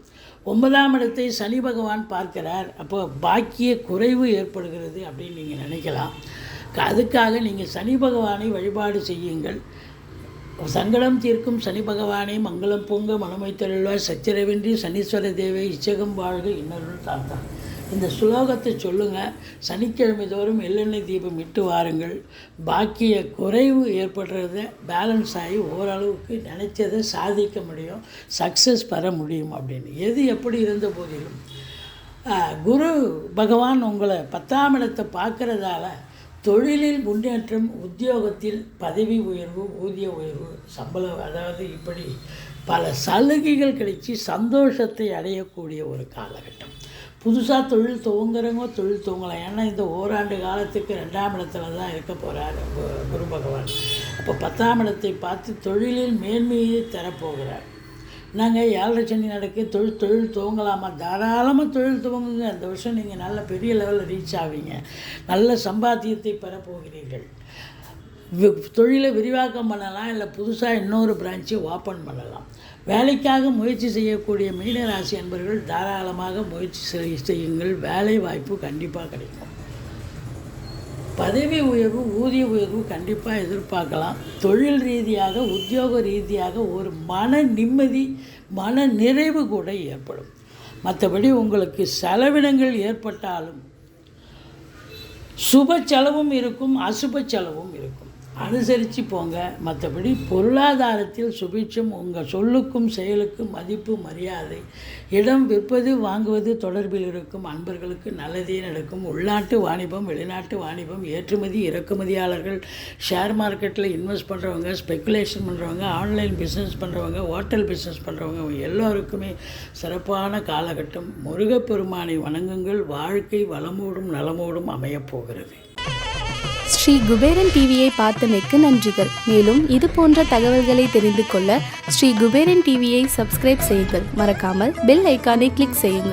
9ஆம் இடத்தை சனி பகவான் பார்க்கிறார். அப்போ பாக்கிய குறைவு ஏற்படுகிறது அப்படின்னு நீங்கள் நினைக்கலாம். அதுக்காக நீங்கள் சனி பகவானை வழிபாடு செய்யுங்கள். சங்கடம் தீர்க்கும் சனி பகவானே மங்களம் பொங்க மனமைத்தருள்வாய் சச்சரவின்றி சனீஸ்வர தேவை இச்சகம் வாழ்க இன்னொரு தாத்தா. இந்த ஸ்லோகத்தை சொல்லுங்கள். சனிக்கிழமை தோறும் எள்ளெண்ணெய் தீபம் இட்டு வாருங்கள். பாக்கிய குறைவு ஏற்படுறத பேலன்ஸ் ஆகி ஓரளவுக்கு நினச்சதை சாதிக்க முடியும், சக்ஸஸ் பெற முடியும். அப்படின்னு எது எப்படி இருந்த போதிலும் குரு பகவான் உங்களை 10ஆம் இடத்தை பார்க்குறதால தொழிலில் முன்னேற்றம், உத்தியோகத்தில் பதவி உயர்வு, ஊதிய உயர்வு, சம்பளம், அதாவது இப்படி பல சலுகைகள் கிடைச்சி சந்தோஷத்தை அடையக்கூடிய ஒரு காலகட்டம். புதுசாக தொழில் துவங்குறவங்க தொழில் துவங்கலாம். ஏன்னா இந்த ஓராண்டு காலத்துக்கு 2ஆம் இடத்துல தான் இருக்க போகிறார் குரு பகவான். அப்போ 10ஆம் இடத்தை பார்த்து தொழிலில் மேன்மையை தரப்போகிறார். நாங்கள் 7.5 சனி நடக்க தொழில் துவங்கலாமா? தாராளமாக தொழில் துவங்குங்க. அந்த வருஷம் நீங்கள் நல்ல பெரிய லெவலில் ரீச் ஆவீங்க, நல்ல சம்பாத்தியத்தை பெறப்போகிறீர்கள். தொழிலை விரிவாக்கம் பண்ணலாம், இல்லை புதுசாக இன்னொரு பிரான்ச்சை ஓப்பன் பண்ணலாம். வேலைக்காக முயற்சி செய்யக்கூடிய மீனராசி அன்பர்கள் தாராளமாக முயற்சி செய்யுங்கள். வேலை வாய்ப்பு கண்டிப்பாக கிடைக்கும். பதவி உயர்வு, ஊதிய உயர்வு கண்டிப்பாக எதிர்பார்க்கலாம். தொழில் ரீதியாக, உத்தியோக ரீதியாக ஒரு மன நிம்மதி, மன நிறைவு கூட ஏற்படும். மற்றபடி உங்களுக்கு செலவினங்கள் ஏற்பட்டாலும் சுப செலவும் இருக்கும், அசுப செலவும் இருக்கும். அனுசரித்து போங்க. மற்றபடி பொருளாதாரத்தில் சுபிட்சம். உங்கள் சொல்லுக்கும் செயலுக்கும் மதிப்பு, மரியாதை. இடம் விற்பது வாங்குவது தொடர்பில் இருக்கும் அன்பர்களுக்கு நல்லதே நடக்கும். உள்நாட்டு வாணிபம், வெளிநாட்டு வாணிபம், ஏற்றுமதி இறக்குமதியாளர்கள், ஷேர் மார்க்கெட்டில் இன்வெஸ்ட் பண்ணுறவங்க, ஸ்பெக்குலேஷன் பண்ணுறவங்க, ஆன்லைன் பிஸ்னஸ் பண்ணுறவங்க, ஹோட்டல் பிஸ்னஸ் பண்ணுறவங்க எல்லோருக்குமே சிறப்பான காலகட்டம். முருகப்பெருமானை வணங்குங்கள். வாழ்க்கை வளமோடும் நலமோடும் அமையப்போகிறது. ஸ்ரீ குபேரன் டிவியை பார்த்தமைக்கு நன்றிகள். மேலும் இது போன்ற தகவல்களை தெரிந்து கொள்ள ஸ்ரீ குபேரன் டிவியை சப்ஸ்கிரைப் செய்யுங்கள். மறக்காமல் பெல் ஐக்கானை கிளிக் செய்யுங்கள்.